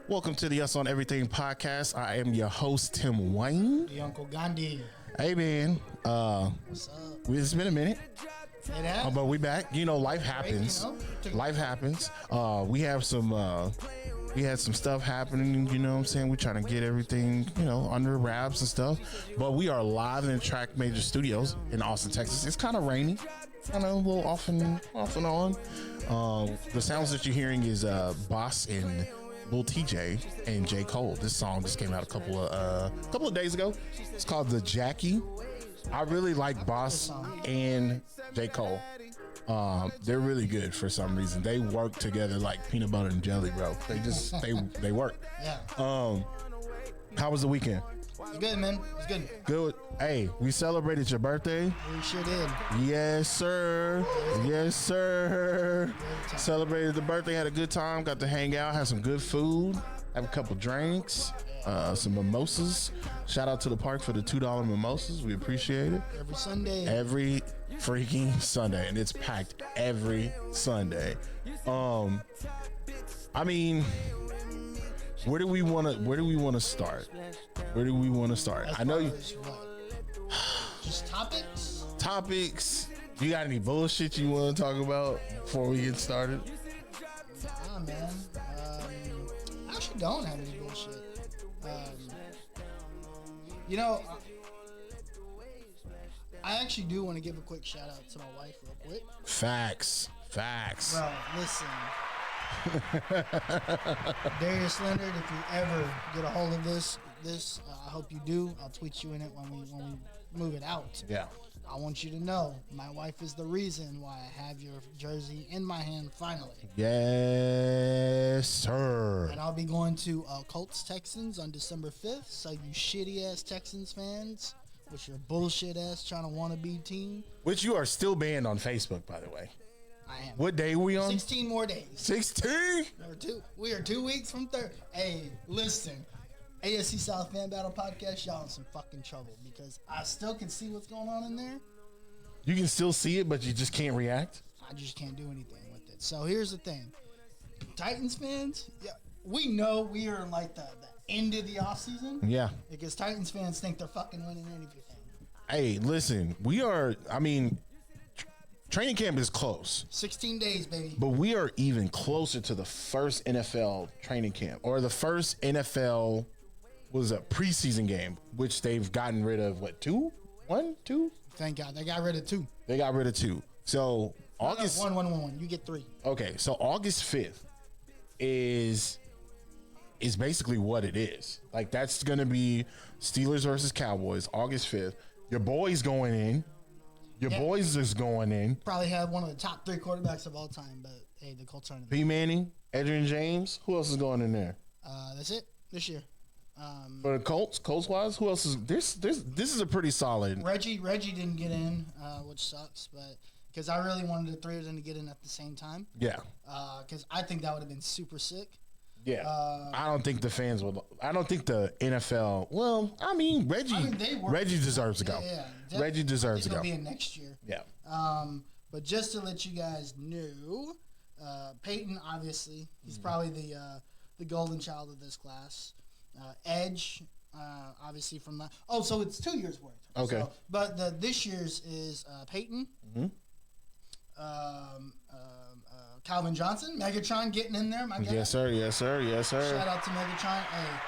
Welcome to the Us on Everything podcast. I am your host, Tim Wayne. The Uncle Gandhi. Hey, man. What's up? It's been a minute, It has. but we back. You know, life happens. Life happens. We have some. We had some stuff happening. You know what I'm saying? We're trying to get everything, under wraps and stuff. But we are live in the Track Major Studios in Austin, Texas. It's kind of rainy, kind of a little off and on. The sounds that you're hearing is Boss and Lil TJ and J. Cole. This song just came out a couple of days ago. It's called The Jackie. I really like Boss and J. Cole. They're really good for some reason. They work together like peanut butter and jelly, bro. They work. Yeah. How was the weekend? It's good, man. It's good. Good. Hey, we celebrated your birthday. We sure did. Yes, sir. Yes, sir. Celebrated the birthday, had a good time, got to hang out, had some good food, have a couple drinks, some mimosas. Shout out to the park for the $2 mimosas. We appreciate it. Every Sunday. Every freaking Sunday, and it's packed every Sunday. I mean, where do we want to start? Where do we want to start? As I know far you. as what? Just topics. You got any bullshit you want to talk about before we get started? Nah, man. I actually don't have any bullshit. I actually do want to give a quick shout out to my wife real quick. Facts. Bro, listen. Darius Leonard, if you ever get a hold of this, I hope you do. I'll tweet you in it when we move it out. Yeah. I want you to know my wife is the reason why I have your jersey in my hand finally. Yes, sir. And I'll be going to Colts Texans on December 5th. So you shitty ass Texans fans with your bullshit ass trying to wannabe team. Which you are still banned on Facebook, by the way. I am. What day are we on? 16 more days. 16? We are 2 weeks from 30. Hey, listen. ASC South Fan Battle Podcast, y'all in some fucking trouble because I still can see what's going on in there. You can still see it, but you just can't react? I just can't do anything with it. So here's the thing. Titans fans, yeah, we know we are in like the end of the offseason. Yeah. Because Titans fans think they're fucking winning anything. Hey, listen, training camp is close. 16 days, baby. But we are even closer to the first NFL training camp or the first NFL was a preseason game, which they've gotten rid of. What, two? Thank God they got rid of 2. They got rid of 2. So August. One. You get 3. Okay, so August 5th is basically what it is. Like that's gonna be Steelers versus Cowboys, August 5th. Your boys going in. Your boys is going in. Probably have one of the top 3 quarterbacks of all time, but hey, the Colts are in P. Manning, Adrian James. Who else is going in there? That's it this year. For the Colts wise, who else is this is a pretty solid. Reggie didn't get in, which sucks, but because I really wanted the 3 of them to get in at the same time. Yeah. Because I think that would have been super sick. Yeah. I don't think the fans would. I don't think the NFL. Well, I mean, Reggie deserves to go. Yeah. Reggie deserves to go. He'll be in next year. Yeah. But just to let you guys know, Peyton, obviously, he's probably the golden child of this class. Edge, obviously from that. Oh, so it's 2 years worth. Okay. So, but this year's is Peyton. Mm-hmm. Calvin Johnson, Megatron getting in there, my guy. Yes, sir. Shout out to Megatron. Hey,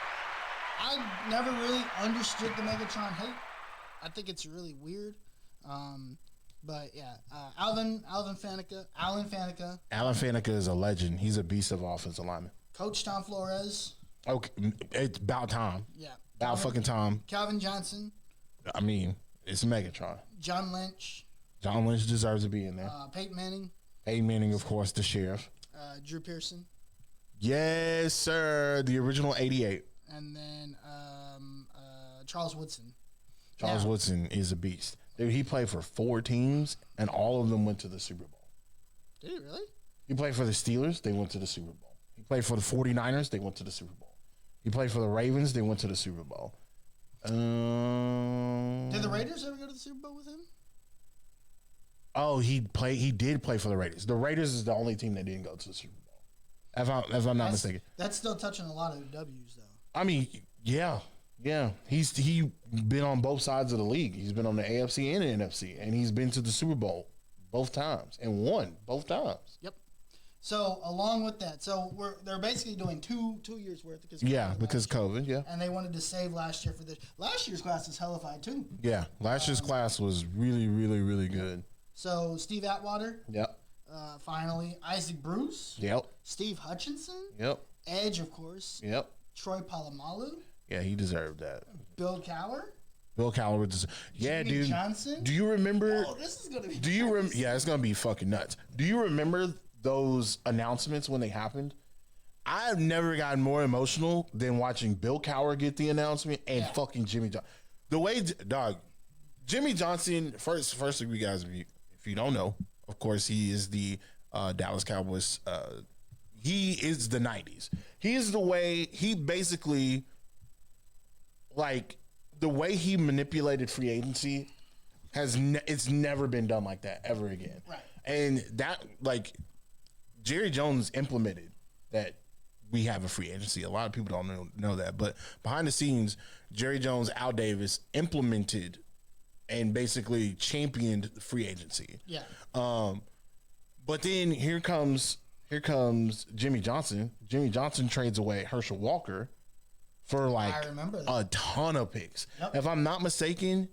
I never really understood the Megatron hate. I think it's really weird. But yeah, Alan Faneca. Alan Faneca is a legend. He's a beast of offensive lineman. Coach Tom Flores. Okay, it's about time. Yeah. About fucking time. Calvin Johnson. I mean, it's Megatron. John Lynch. John Lynch deserves to be in there. Peyton Manning. Peyton Manning, of course, the sheriff. Drew Pearson. Yes, sir. The original 88. And then Charles Woodson. Charles Woodson is a beast. Dude, he played for 4 teams, and all of them went to the Super Bowl. Did he really? He played for the Steelers. They went to the Super Bowl. He played for the 49ers. They went to the Super Bowl. He played for the Ravens. They went to the Super Bowl. Did the Raiders ever go to the Super Bowl with him? Oh, he did play for the Raiders. The Raiders is the only team that didn't go to the Super Bowl. if I'm not mistaken. That's still touching a lot of W's though. I mean, yeah. He been on both sides of the league. He's been on the AFC and the NFC, and he's been to the Super Bowl both times and won both times. Yep. So along with that, they're basically doing two years worth because COVID, yeah. And they wanted to save last year for this. Last year's class was hellified too. Yeah, last year's class was really, really, really good. So Steve Atwater. Yep. Finally, Isaac Bruce. Yep. Steve Hutchinson. Yep. Edge, of course. Yep. Troy Polamalu. Yeah, he deserved that. Bill Cowher. Bill Cowher deserved. Yeah, Jimmy dude. Johnson. Do you remember? Oh, this is gonna be. Do you remember? Yeah, it's gonna be fucking nuts. Do you remember those announcements when they happened? I've never gotten more emotional than watching Bill Cowher get the announcement and fucking Jimmy Johnson. The way, dog, Jimmy Johnson. First, you guys, if you don't know, of course, he is the Dallas Cowboys. He is the '90s. He is the way he basically, like, the way he manipulated free agency it's never been done like that ever again. Right. And that, like, Jerry Jones implemented that we have a free agency. A lot of people don't know that, but behind the scenes, Jerry Jones, Al Davis implemented and basically championed free agency. Yeah. But then here comes Jimmy Johnson. Jimmy Johnson trades away Herschel Walker for like a ton of picks. Yep. If I'm not mistaken,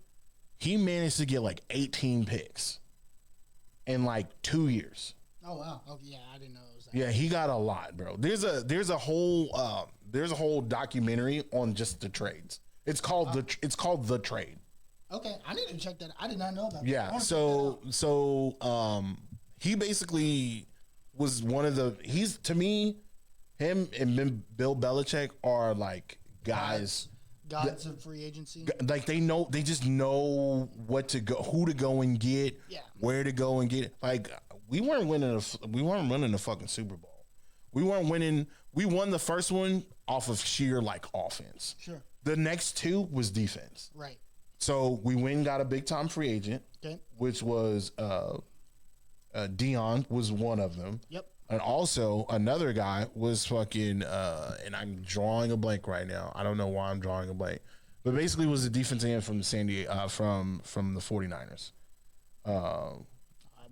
he managed to get like 18 picks in like 2 years. Oh wow! Oh yeah, I didn't know it was that. Yeah, he got a lot, bro. There's a whole documentary on just the trades. It's called The Trade. Okay, I need to check that. I did not know about that. Yeah, so he basically was one of the. He's, to me, him and Bill Belichick are like guys. Gods of free agency. Like they just know what to go, who to go and get, where to go and get. Like we weren't winning the fucking Super Bowl. We weren't winning. We won the first one off of sheer like offense. Sure. The next two was defense. Right. So we got a big time free agent, which was Dion was one of them. Yep. And also another guy was fucking, and I'm drawing a blank right now. I don't know why I'm drawing a blank, but basically was a defensive end from San Diego, from the 49ers. I have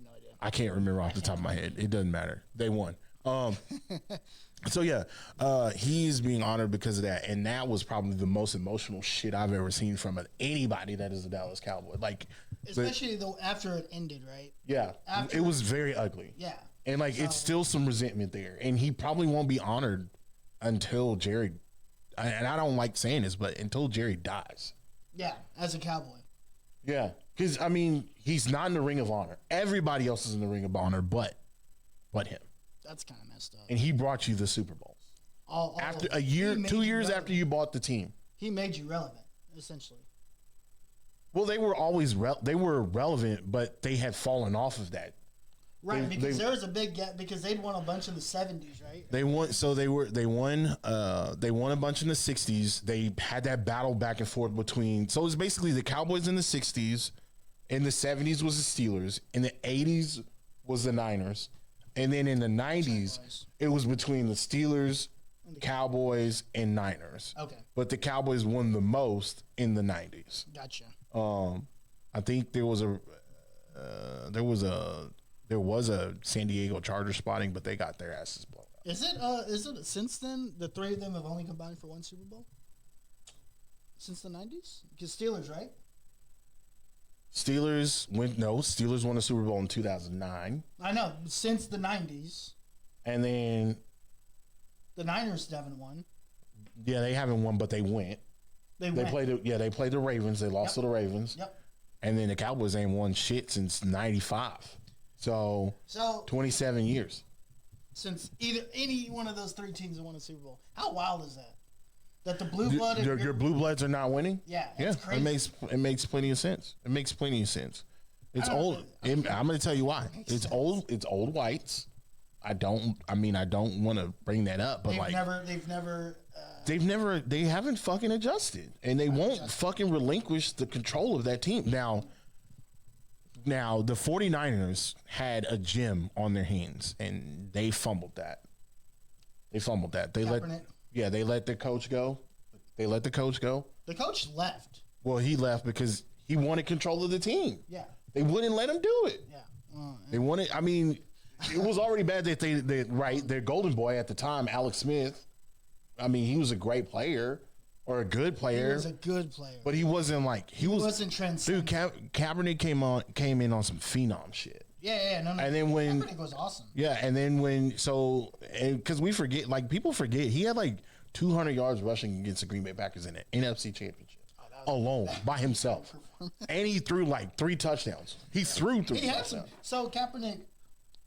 no idea. I can't remember off the top of my head. It doesn't matter. They won. So yeah, he's being honored because of that, and that was probably the most emotional shit I've ever seen from anybody that is a Dallas Cowboy. Like, especially though after it ended, right? Yeah, it was very ugly. Yeah. And like, it's still some resentment there, and he probably won't be honored until Jerry. And I don't like saying this, but until Jerry dies. Yeah, as a Cowboy. Yeah, because I mean, he's not in the Ring of Honor. Everybody else is in the Ring of Honor, but him. That's kind of messed up. And he brought you the Super Bowls. After a year, 2 years after you bought the team, he made you relevant, essentially. Well, they were always they were relevant, but they had fallen off of that. Right, because there was a big gap because they'd won a bunch in the 70s, right? They won a bunch in the 60s. They had that battle back and forth between. So it was basically the Cowboys in the 60s, in the 70s was the Steelers, in the 80s was the Niners, and then in the 90s it was between the Steelers, Cowboys, and Niners. Okay. But the Cowboys won the most in the 90s. Gotcha. I think there was a San Diego Charger spotting, but they got their asses blown up. Is it since then the three of them have only combined for one Super Bowl? Since the 90s? Because Steelers, right? Steelers won the Super Bowl in 2009. I know, since the 90s. And then the Niners haven't won. Yeah, they haven't won, but they went. They played the Ravens. They lost to the Ravens. Yep. And then the Cowboys ain't won shit since 95. So 27 years. Since any one of those three teams have won a Super Bowl. How wild is that? That the blue blood your blue bloods are not winning? Yeah, it's crazy. It makes plenty of sense. It makes plenty of sense. It's old. I'm going to tell you why. It's old. It's old whites. I don't want to bring that up, but they haven't fucking adjusted, and they won't fucking relinquish the control of that team. Now the 49ers had a gem on their hands, and they fumbled that. They fumbled that. Kaepernick. They let the coach go. They let the coach go. The coach left. Well, he left because he wanted control of the team. Yeah. They wouldn't let him do it. Yeah. They wanted. I mean, it was already bad that their golden boy at the time, Alex Smith. I mean, he was a great player or a good player. He was a good player. But he wasn't like he wasn't transcendent. Dude, Kaepernick came in on some phenom shit. Yeah, no. And then when Kaepernick was awesome. Yeah, and then because we forget, like people forget, he had like 200 yards rushing against the Green Bay Packers in the NFC Championship alone by himself, and he threw like 3 touchdowns. He threw 3 touchdowns. So Kaepernick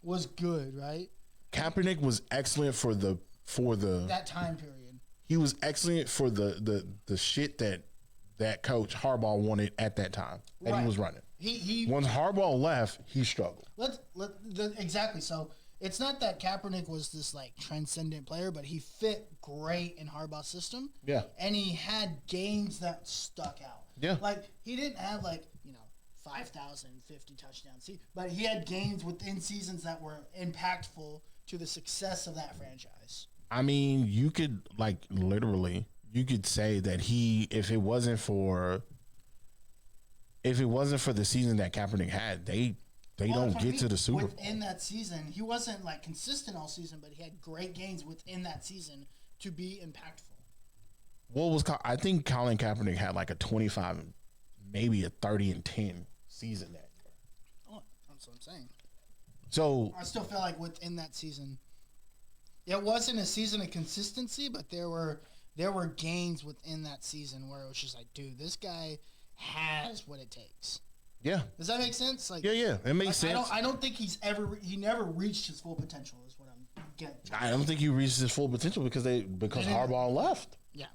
was good, right? Kaepernick was excellent for the that time period. He was excellent for the shit that coach Harbaugh wanted at that time that he was running. He once Harbaugh left, he struggled. Exactly. So it's not that Kaepernick was this like transcendent player, but he fit great in Harbaugh's system. Yeah. And he had games that stuck out. Yeah. Like he didn't have 5,050 touchdowns, but he had games within seasons that were impactful to the success of that franchise. I mean, you could you could say that if it wasn't for the season that Kaepernick had, they don't get to the Super Bowl. Within that season, he wasn't like consistent all season, but he had great gains within that season to be impactful. I think Colin Kaepernick had like a 25, maybe a 30-10 season that year. Oh, that's what I'm saying. So I still feel like within that season, it wasn't a season of consistency, but there were gains within that season where it was just like, dude, this guy has what it takes. Yeah. Does that make sense? Like, yeah, it makes sense. I don't think he never reached his full potential. Is what I'm getting. I don't think he reached his full potential because Harbaugh left. Yeah.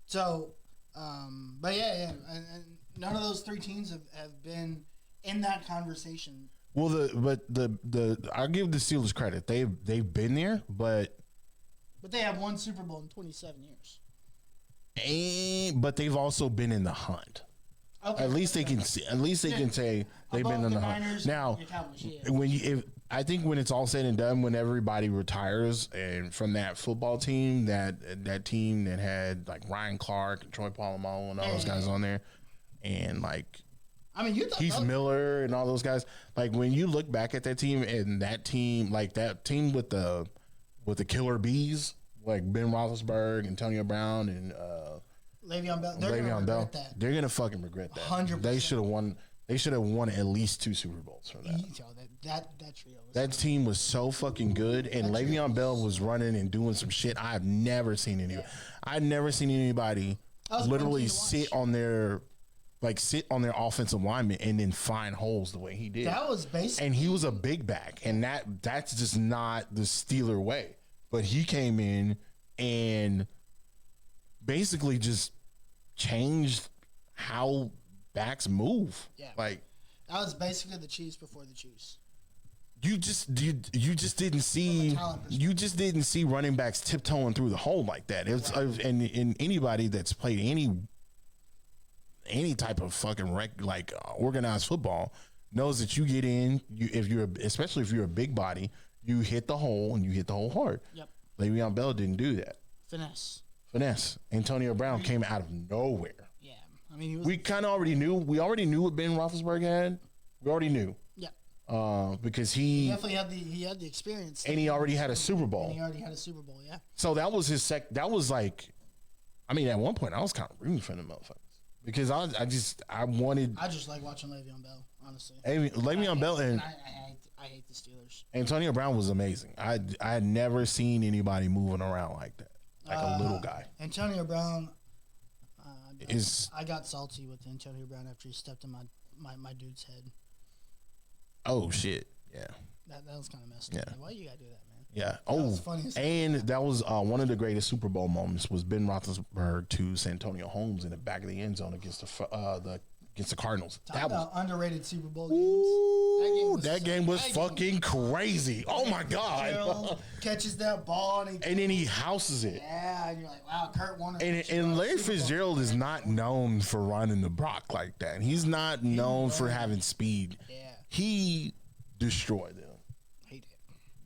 So, but yeah, and none of those 3 teams have been in that conversation. Well, I'll give the Steelers credit. They've been there, but they have won Super Bowl in 27 years. But they've also been in the hunt. Okay, at least they can see. At least they can say they've been in the hunt. Now, I think when it's all said and done, when everybody retires and from that football team, that team that had like Ryan Clark and Troy Polamalu and all those guys on there, and like. I mean, Heath Miller and all those guys. Like when you look back at that team and that team, like that team with the killer bees, like Ben Roethlisberger, Antonio Brown, and Le'Veon Bell. They're gonna regret that. They're gonna fucking regret that. 100%. They should have won. They should have won at least 2 Super Bowls from that. That trio. That team was so fucking good, and Le'Veon Bell was running and doing some shit I've never seen anybody. I've never seen anybody literally sit on their offensive lineman and then find holes the way he did. That was basically, and he was a big back, and that's just not the Steeler way. But he came in and basically just changed how backs move. Yeah, like that was basically the Chiefs before the Chiefs. You just didn't see running backs tiptoeing through the hole like that. It's and anybody that's played any type of fucking organized football knows that you get in. Especially if you're a big body, you hit the hole and you hit the hole hard. Yep. Le'Veon Bell didn't do that. Finesse. Antonio Brown came out of nowhere. Yeah, I mean, we kind of already knew. We already knew what Ben Roethlisberger had. We already knew. Yeah. Because he definitely had the experience, and he already had a Super Bowl. Yeah. So that was his That was like, I mean, at one point I was kind of rooting for them motherfuckers because I just like watching Le'Veon Bell, honestly. Le'Veon Bell and I hate the Steelers. Antonio Brown was amazing. I had never seen anybody moving around like that, like a little guy. Antonio Brown. I got salty with Antonio Brown after he stepped in my dude's head. Oh shit! Yeah. That was kind of messed up. Why you gotta do that, man? Yeah. That was one of the greatest Super Bowl moments was Ben Roethlisberger to Santonio Holmes in the back of the end zone against the Cardinals. That was underrated Super Bowl games. That game was fucking crazy. Oh my god! Catches that ball and then he houses it. Yeah, and you're like, wow, Kurt Warner. And Larry Fitzgerald is not known for running the block like that. He's not known for having speed. Yeah. He destroyed them. He did.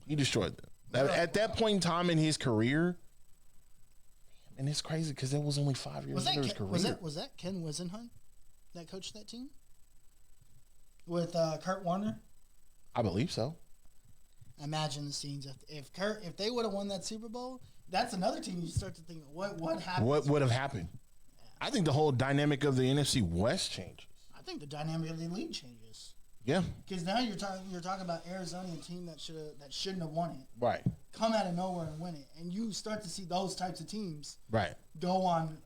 He destroyed them. At that point in time in his career, and it's crazy because that was only 5 years into his career. Was that Ken Wisenhunt that coached that team with Kurt Warner? I believe so. Imagine the scenes if they would have won that Super Bowl. That's another team you start to think what happened. What would have happened? Yeah. I think the whole dynamic of the NFC West changes. I think the dynamic of the league changes. Yeah, because now you're talking about Arizona, a team that shouldn't have won it. Right. Come out of nowhere and win it, and you start to see those types of teams. Right. Go on.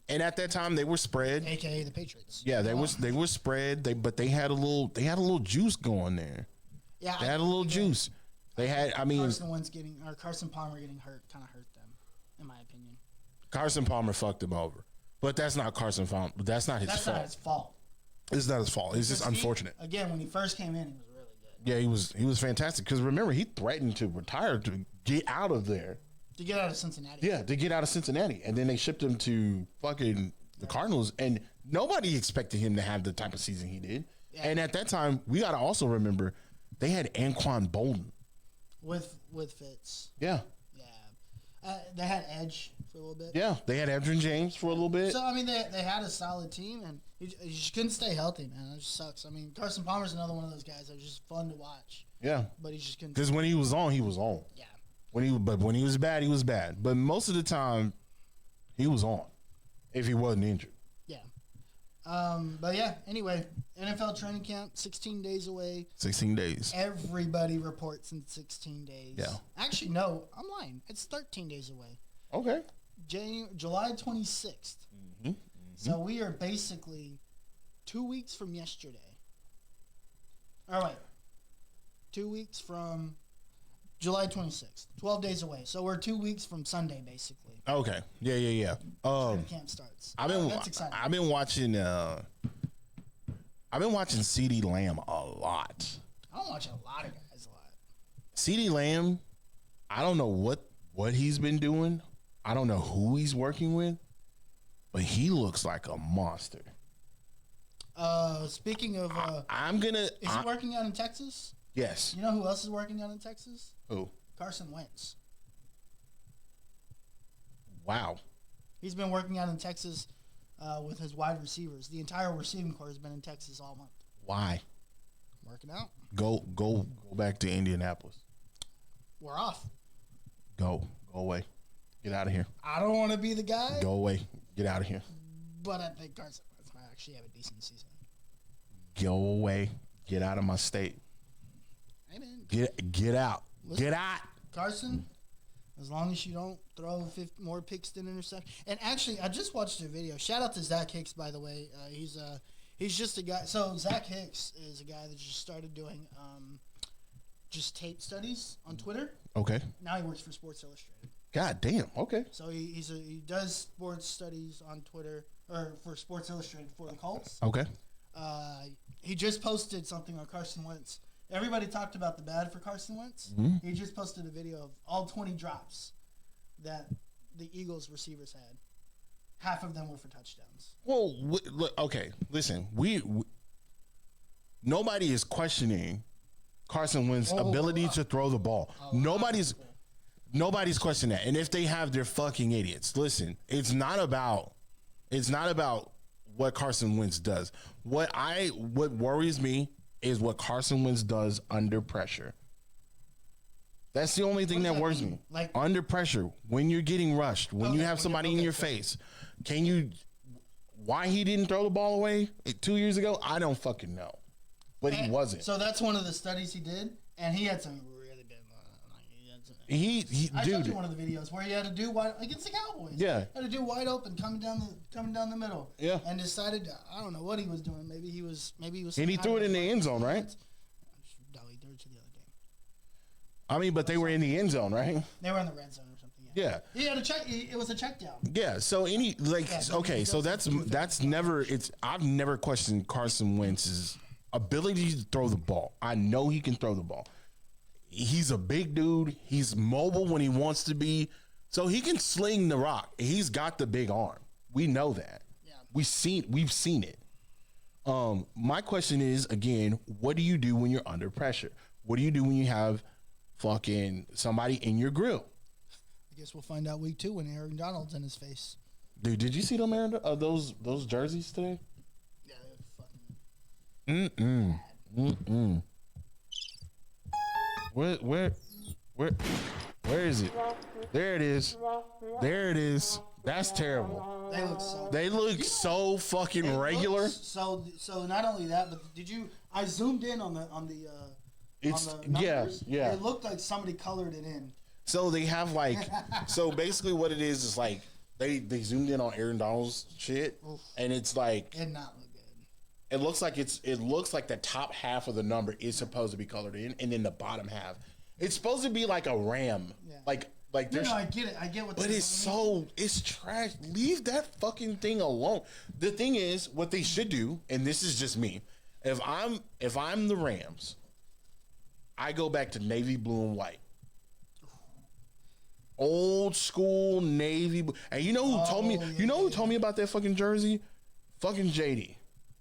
And at that time, they were spread, AKA the Patriots. Yeah, they were spread. But they had a little juice going there. Yeah, they had a little juice. They had. I mean, Carson Palmer getting hurt kind of hurt them, in my opinion. Carson Palmer fucked him over, but that's not Carson Palmer. That's not his fault. That's not his fault. It's not his fault. It's just unfortunate. Again, when he first came in, he was really good. Yeah, he was fantastic. Because remember, he threatened to retire to get out of there. To get out of Cincinnati. Yeah, to get out of Cincinnati, and then they shipped him to fucking the Cardinals, and nobody expected him to have the type of season he did. Yeah. And at that time, we got to also remember they had Anquan Bolden with Fitz. Yeah. They had Edge for a little bit. Yeah, they had Edgerrin James for a little bit. So, I mean, they had a solid team, and he just couldn't stay healthy, man. It just sucks. I mean, Carson Palmer's another one of those guys that's just fun to watch. Yeah. But he just couldn't. Because when he was on, he was on. Yeah. When he was bad, he was bad. But most of the time, he was on if he wasn't injured. Yeah. But, yeah, anyway, NFL training camp, 16 days away. 16 days. Everybody reports in 16 days. Yeah. Actually, no, I'm lying. It's 13 days away. Okay. July 26th. Mm-hmm. So we are basically 2 weeks from yesterday. All right. 2 weeks from July 26th. 12 days away. So we're 2 weeks from Sunday, basically. Okay. Yeah. Camp starts. That's exciting. I've been watching CeeDee Lamb a lot. I don't watch a lot of guys a lot. CeeDee Lamb, I don't know what he's been doing. I don't know who he's working with, but he looks like a monster. Speaking of, is he working out in Texas? Yes. You know who else is working out in Texas? Who? Carson Wentz. Wow. He's been working out in Texas with his wide receivers. The entire receiving corps has been in Texas all month. Why? Working out. Go back to Indianapolis. We're off. Go away. Get out of here. I don't want to be the guy. Go away. Get out of here. But I think Carson Wentz might actually have a decent season. Go away. Get out of my state. Amen. Get out. Listen, get out. Carson, as long as you don't throw 50 more picks than interceptions. And actually, I just watched a video. Shout out to Zach Hicks, by the way. He's just a guy. So Zach Hicks is a guy that just started doing just tape studies on Twitter. Okay. Now he works for Sports Illustrated. God damn. Okay. So he does sports studies on Twitter or for Sports Illustrated for the Colts. Okay. He just posted something on Carson Wentz. Everybody talked about the bad for Carson Wentz. Mm-hmm. He just posted a video of all 20 drops that the Eagles receivers had. Half of them were for touchdowns. Well, look, okay, listen. We nobody is questioning Carson Wentz's ability to throw the ball. Nobody's questioning that. And if they have, they're fucking idiots. Listen, it's not about what Carson Wentz does. What worries me is what Carson Wentz does under pressure. That's the only thing that worries me. Like under pressure, when you're getting rushed, when you have somebody in your face, why he didn't throw the ball away 2 years ago? I don't fucking know. But he wasn't. So that's one of the studies he did, and he had some really bad. I showed you one of the videos where he had to do wide against the Cowboys. Yeah, had to do wide open, coming down the middle. Yeah, and decided I don't know what he was doing. Maybe he was. And he threw it in the end zone, right? No, he threw it to the other game. I mean, but they were in the end zone, right? They were in the red zone or something. Yeah. He had a check. It was a check down. Yeah. So that's never. I've never questioned Carson Wentz's ability to throw the ball. I know he can throw the ball. He's a big dude. He's mobile when he wants to be. So he can sling the rock. He's got the big arm. We know that. Yeah. We've seen it. My question is, again, what do you do when you're under pressure? What do you do when you have fucking somebody in your grill. I guess we'll find out week 2 when Aaron Donald's in his face. Dude, did you see them Aaron, those jerseys today? Yeah, they're fucking. Where is it? There it is. There it is. That's terrible. They look so fucking regular. So not only that, but did you? I zoomed in on the It's numbers. yeah. It looked like somebody colored it in. So they have like, so basically what it is like they zoomed in on Aaron Donald's shit, and it's like Did not look good. it looks like the top half of the number is supposed to be colored in, and then the bottom half it's supposed to be like a ram, Yeah. like No, I get it. I get what. but it's trash. Leave that fucking thing alone. The thing is, what they should do, and this is just me, if I'm the Rams, I go back to navy blue and white. Old school navy blue. And you know who told me? You know who told me about that fucking jersey? Fucking JD.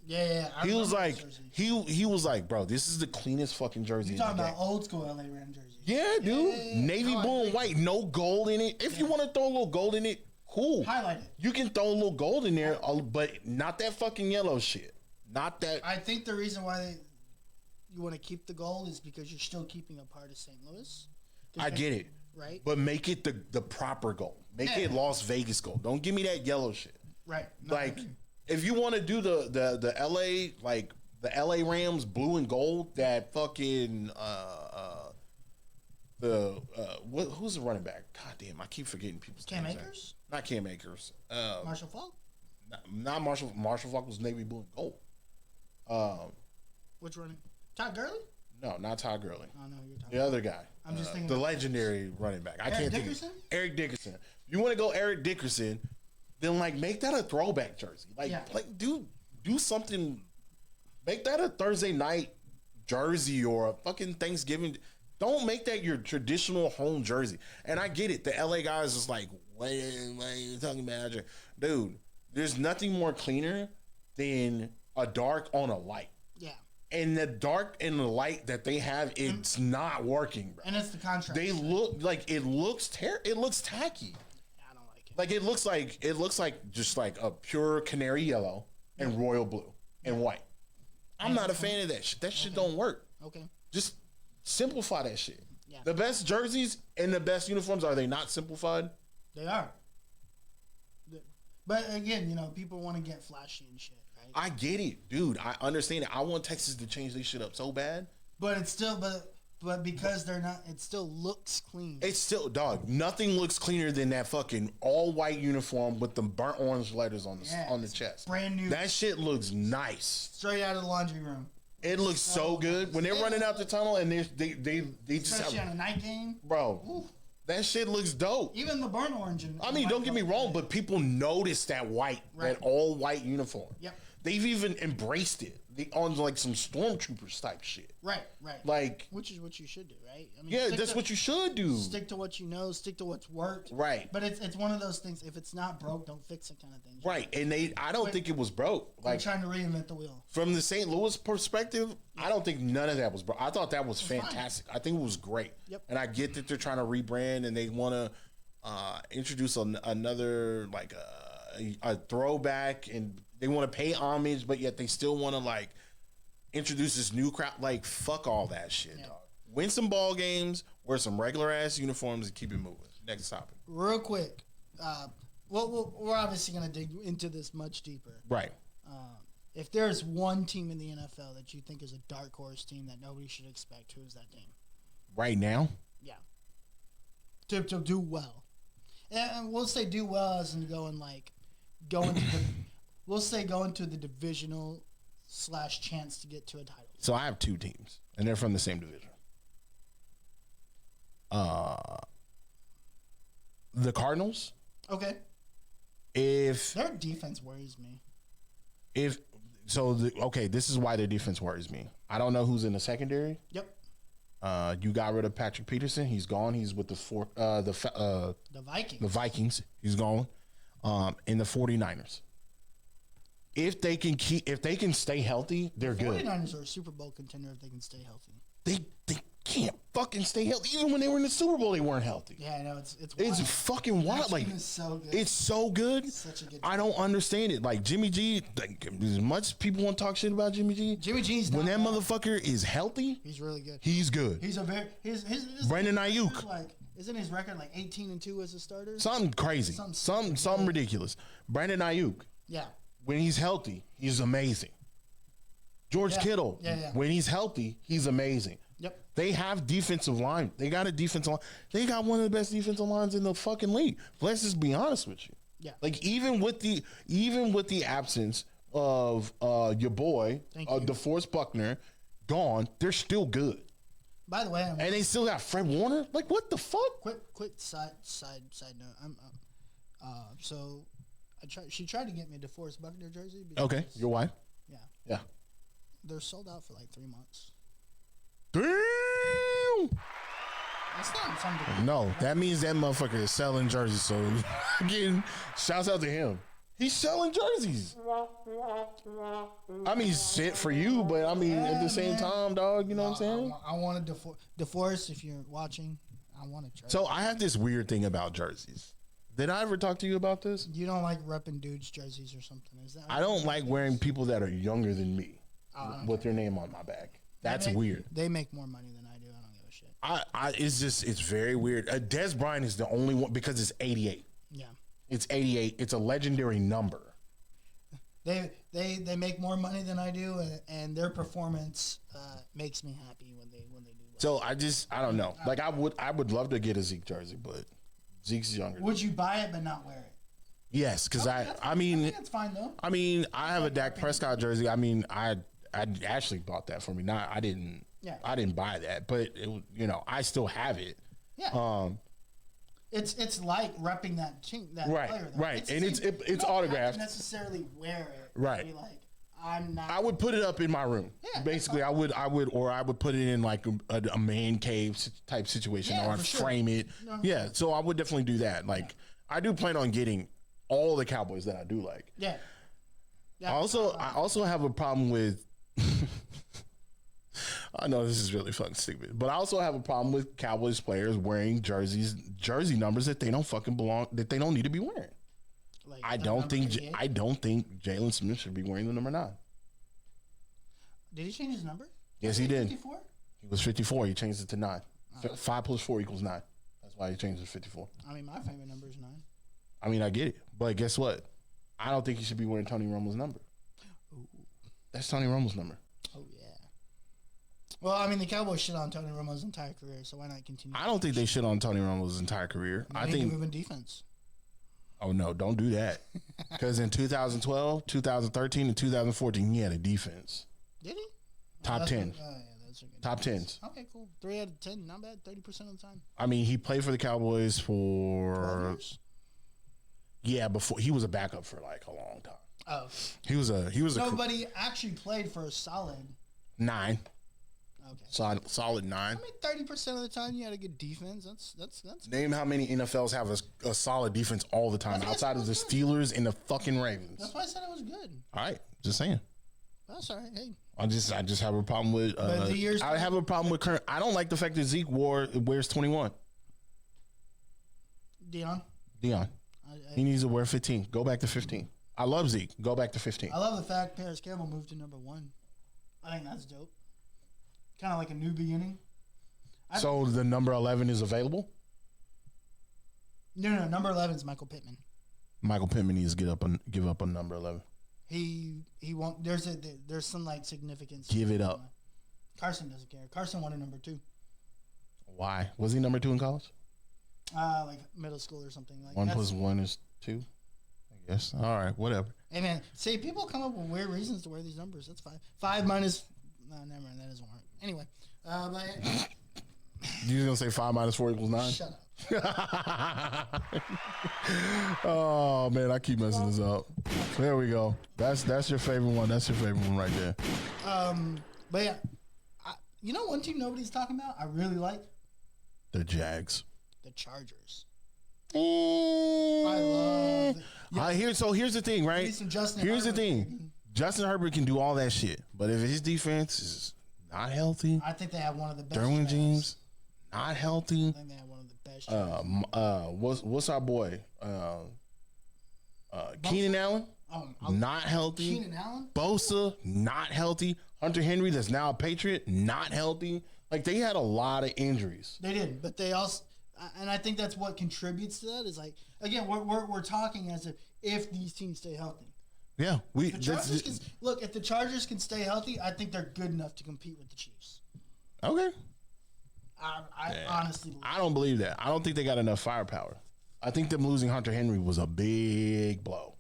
Yeah. He was like, he was like, bro, this is the cleanest fucking jersey. You talking about old school LA Ram jersey? Yeah, dude. Yeah. Navy blue and white, no gold in it. If you want to throw a little gold in it, cool. Highlight it. You can throw a little gold in there, but not that fucking yellow shit. Not that. I think the reason why you want to keep the gold is because you're still keeping a part of St. Louis. I get it. Right. But make it the proper gold. Make it Las Vegas gold. Don't give me that yellow shit. Right. No, Like, if you want to do the LA, like the LA Rams blue and gold, that fucking who's the running back? God damn, I keep forgetting people's Cam names. Akers? Not Cam Akers. Marshall Faulk? Not Marshall. Marshall Faulk was navy blue and gold. Which running? Todd Gurley? No, not Todd Gurley. Oh no, you're talking. The other guy. I'm just thinking the about- legendary running back. I Eric can't Dickerson? think. Eric Dickerson. If you want to go Eric Dickerson, then like make that a throwback jersey. Like do something. Make that a Thursday night jersey or a fucking Thanksgiving. Don't make that your traditional home jersey. And I get it. The LA guys is like, what are you talking about? Dude, there's nothing more cleaner than a dark on a light. Yeah. And the dark and the light that they have, it's not working, bro. And it's the contrast. They look like it looks it looks tacky. I don't like it. Like it looks like just like a pure canary yellow and royal blue and white. I'm not a fan of that shit. That shit don't work. Okay. Just simplify that shit. Yeah. The best jerseys and the best uniforms, are they not simplified? They are. But again, people want to get flashy and shit, right? I get it, dude. I understand it. I want Texas to change this shit up so bad. But it's still, but because they're not, it still looks clean. It's still, dog. Nothing looks cleaner than that fucking all white uniform with the burnt orange letters on the chest. Brand new. That shit looks nice. Straight out of the laundry room. It looks so good when they're running out the tunnel and they just Especially on a night game. bro. Ooh. That shit looks dope. Even the burnt orange. I mean, don't get me wrong, but people notice that white, that all white uniform. Yep. They've even embraced it. They on like some stormtroopers type shit. Right. Like, which is what you should do, right? I mean, yeah, that's what you should do. Stick to what you know. Stick to what's worked. Right. But it's one of those things. If it's not broke, don't fix it, kind of thing. Right, and I don't think it was broke. Like Like trying to reinvent the wheel. from the St. Louis perspective, I don't think none of that was broke. I thought that was fantastic. I think it was great. Yep. And I get that they're trying to rebrand and they want to introduce another like a throwback, and they want to pay homage, but yet they still want to like introduce this new crowd. Like, fuck all that shit, dog. Win some ball games, wear some regular ass uniforms, and keep it moving. Next topic. Real quick. We're obviously going to dig into this much deeper. Right. If there's one team in the NFL that you think is a dark horse team that nobody should expect, who is that team? Right now? Yeah. To do well. And we'll say do well as in going to the divisional / chance to get to a title. So I have two teams, and they're from the same division. The Cardinals. Okay. If their defense worries me. This is why their defense worries me. I don't know who's in the secondary. Yep. You got rid of Patrick Peterson. He's gone. He's with the Vikings. The Vikings. He's gone. In the 49ers. If they can stay healthy, they're good. 49ers are a Super Bowl contender if they can stay healthy. can't fucking stay healthy. Even when they were in the Super Bowl, they weren't healthy. Yeah, I know it's It's wild. fucking wild. That Like team is so good. it's so good. Such a good I don't understand it. Like Jimmy G, like, as much people want to talk shit about Jimmy G. Jimmy G's When not that bad. motherfucker is healthy, He's really good. he's good. He's a very his Brandon Ayuk. like isn't his record like 18-2 as a starter? Something crazy. Something ridiculous. Brandon Ayuk, Yeah. when he's healthy, he's amazing. George Yeah. Kittle, Yeah. when he's healthy, he's amazing. Yep. They have defensive line. They got a defensive line. They got one of the best defensive lines in the fucking league. Let's just be honest with you. Yeah. Like even with the absence of your boy, Thank you. DeForest Buckner, gone, they're still good. By the way, I'm And they still got Fred Warner. Like what the fuck? quick side note. So she tried to get me a DeForest Buckner jersey. Because, Okay, your wife. Yeah. Yeah. They're sold out for like 3 months. Damn. That's not something. No, that means that motherfucker is selling jerseys. So again, shouts out to him. He's selling jerseys. I mean, shit for you, but I mean, at the same time, dog, you know what I'm saying? I wanted DeForest. If you're watching, I want to try. So I have this weird thing about jerseys. Did I ever talk to you about this? You don't like repping dudes' jerseys or something? Is that? I don't like wearing people that are younger than me Oh, with their name on my back. That's They make- weird. They make more money than I do. I don't give a shit. It's very weird. Des Bryant is the only one because it's 88. Yeah. It's 88. It's a legendary number. They make more money than I do, and their performance makes me happy when they do well. So I don't know. Like I would love to get a Zeke jersey, but Zeke's younger. Would you buy it but not wear it? Yes, because I think mean that's fine though. I have a Dak Prescott jersey. I mean I actually bought that for me. I didn't buy that, but it, I still have it. Yeah. It's like repping that Right, player. Though. right. the And same- it's you don't autographed. have to necessarily wear it. Right. Be like, I'm not. I would put it up in my room. Yeah, Basically, I would put it in like a man cave type situation, Yeah, or I'd for sure. frame it. No. Yeah, so I would definitely do that. Like, I do plan on getting all the Cowboys that I do like. Yeah. I also have a problem with. I know this is really fucking stupid, but I also have a problem with Cowboys players wearing jersey numbers that they don't fucking belong, that they don't need to be wearing. Like, I the don't number think 88. I don't think Jalen Smith should be wearing the number 9. Did he change his number? Yes, he did. 54? He was 54. He changed it to 9. 5 plus 4 equals 9. That's why he changed it to 54. I mean, my favorite number is 9. I mean, I get it, but guess what? I don't think he should be wearing Tony Romo's number. Ooh. That's Tony Romo's number. Oh yeah. Well, I mean, the Cowboys shit on Tony Romo's entire career, so why not continue? I don't think they shit on Tony Romo's entire career. I Maybe think. moving defense. Oh no, don't do that. Because in 2012, 2013, and 2014, he had a defense. Did he? Top that's 10. Oh yeah, that's a good. Top defense. 10s. Okay, cool. 3 out of 10, not bad. 30% of the time. I mean, he played for the Cowboys 12 for years? before he was a backup for like a long time. Oh. He was a Nobody actually played for a solid. 9, Okay. solid 9. I mean, 30% of the time you had a good defense. That's. Name how many NFLs have a solid defense all the time That's why I outside said of the it was good. Steelers and the fucking Ravens. That's why I said it was good. All right, just saying. That's all right. Hey, I just have a problem with. But the years- I have a problem with current. I don't like the fact that Zeke wears 21. Dion. Dion, I, he needs to wear 15. Go back to 15. I love Zeke. Go back to 15. I love the fact Paris Campbell moved to number 1. I think that's dope. Kind of like a new beginning. So the number 11 is available. No, number 11 is Michael Pittman. Michael Pittman needs to give up on number 11. He won't. There's some like significance. Give it up. Carson doesn't care. Carson wanted number 2. Why was he number 2 in college? Like middle school or something. Like 1 that's- plus 1 is 2. I guess. All right, whatever. Hey man, see, people come up with weird reasons to wear these numbers. That's fine. 5 minus. No, never mind. That doesn't work. Anyway, but You gonna say 5 minus 4 equals 9? shut up. Oh man, I keep messing this up. There we go. That's your favorite one. That's your favorite one right there. But yeah, you know one team nobody's talking about. I really like The Jags. the Chargers. I love. Here's the thing, right? Need some Justin Here's the Herbert, thing. baby. Justin Herbert can do all that shit, but if his defense is not healthy. I think they have one of the best. Derwin drafts. James, not healthy. I think they have one of the best. Drafts. What's our boy? Keenan Allen, not healthy. Keenan Allen, Bosa, not healthy. Hunter Henry, that's now a Patriot, not healthy. Like, they had a lot of injuries. they did, but they also, and I think that's what contributes to that. Is like, again, we're talking as if these teams stay healthy. Yeah, The Chargers can, look, if the Chargers can stay healthy, I think they're good enough to compete with the Chiefs. okay. I honestly believe. I don't believe that. I don't think they got enough firepower. I think them losing Hunter Henry was a big blow.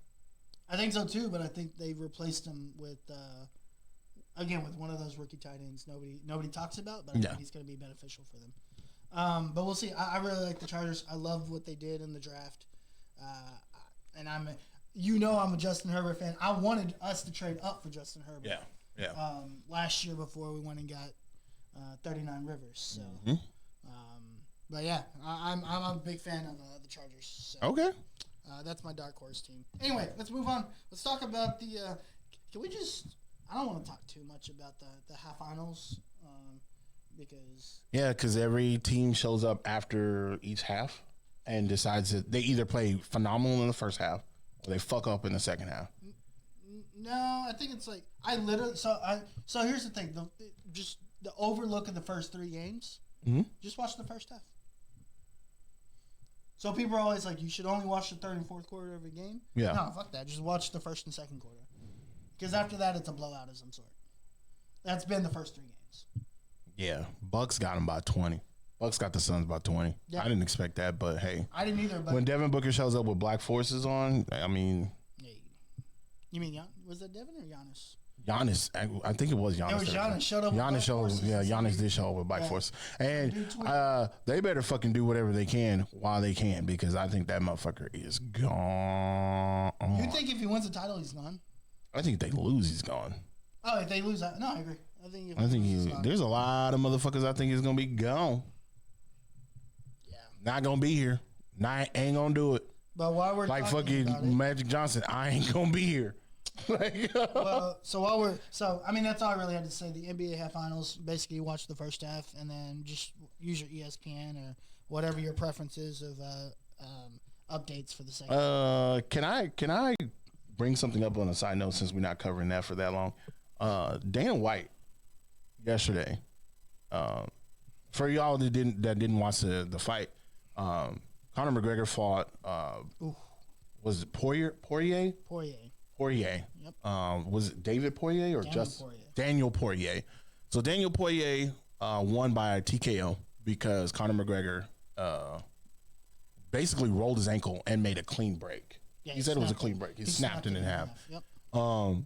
I think so too, but I think they replaced him with again with one of those rookie tight ends nobody talks about, but I think he's going to be beneficial for them. But we'll see. I really like the Chargers. I love what they did in the draft, and I'm a Justin Herbert fan. I wanted us to trade up for Justin Herbert. Yeah. Last year before we went and got 39 Rivers. So, but yeah, I'm a big fan of the Chargers. So. Okay. That's my dark horse team. Anyway, let's move on. Let's talk about the. Can we just? I don't want to talk too much about the half finals, because. Yeah, because every team shows up after each half and decides that they either play phenomenal in the first half or they fuck up in the second half. No, I think it's like I literally. So here's the thing: just the overlook of the first 3 games. Mm-hmm. Just watch the first half. So people are always like, you should only watch the third and fourth quarter of every game. Yeah. No, fuck that. Just watch the first and second quarter. Because after that, it's a blowout of some sort. That's been the first 3 games. Yeah. Bucks got them by 20. Bucks got the Suns by 20. Yeah. I didn't expect that, but hey. I didn't either. But When Devin Booker shows up with black forces on, I mean. Hey. You mean, was that Devin or Giannis? Giannis, I think it was Giannis. It was Giannis. Showed up with black forces. Yeah, Giannis did show up with black forces. And they better fucking do whatever they can while they can, because I think that motherfucker is gone. You think if he wins the title, he's gone? I think if they lose, he's gone. Oh, if they lose, no, I agree. I think there's a lot of motherfuckers I think is going to be gone. Yeah. Not going to be here. Ain't going to do it. But while we're like fucking fucking Magic Johnson, I ain't going to be here. Well, I mean, that's all I really had to say. The NBA half finals, basically you watch the first half and then just use your ESPN or whatever your preference is of updates for the second. Can I bring something up on a side note since we're not covering that for that long? Dana White yesterday, for y'all that didn't watch the fight, Conor McGregor fought was it Poirier? Poirier. Yep. Was it David Poirier or Daniel Poirier? So Daniel Poirier won by TKO because Conor McGregor basically rolled his ankle and made a clean break. Yeah, he said it was a clean break. He snapped it in half. Yep. And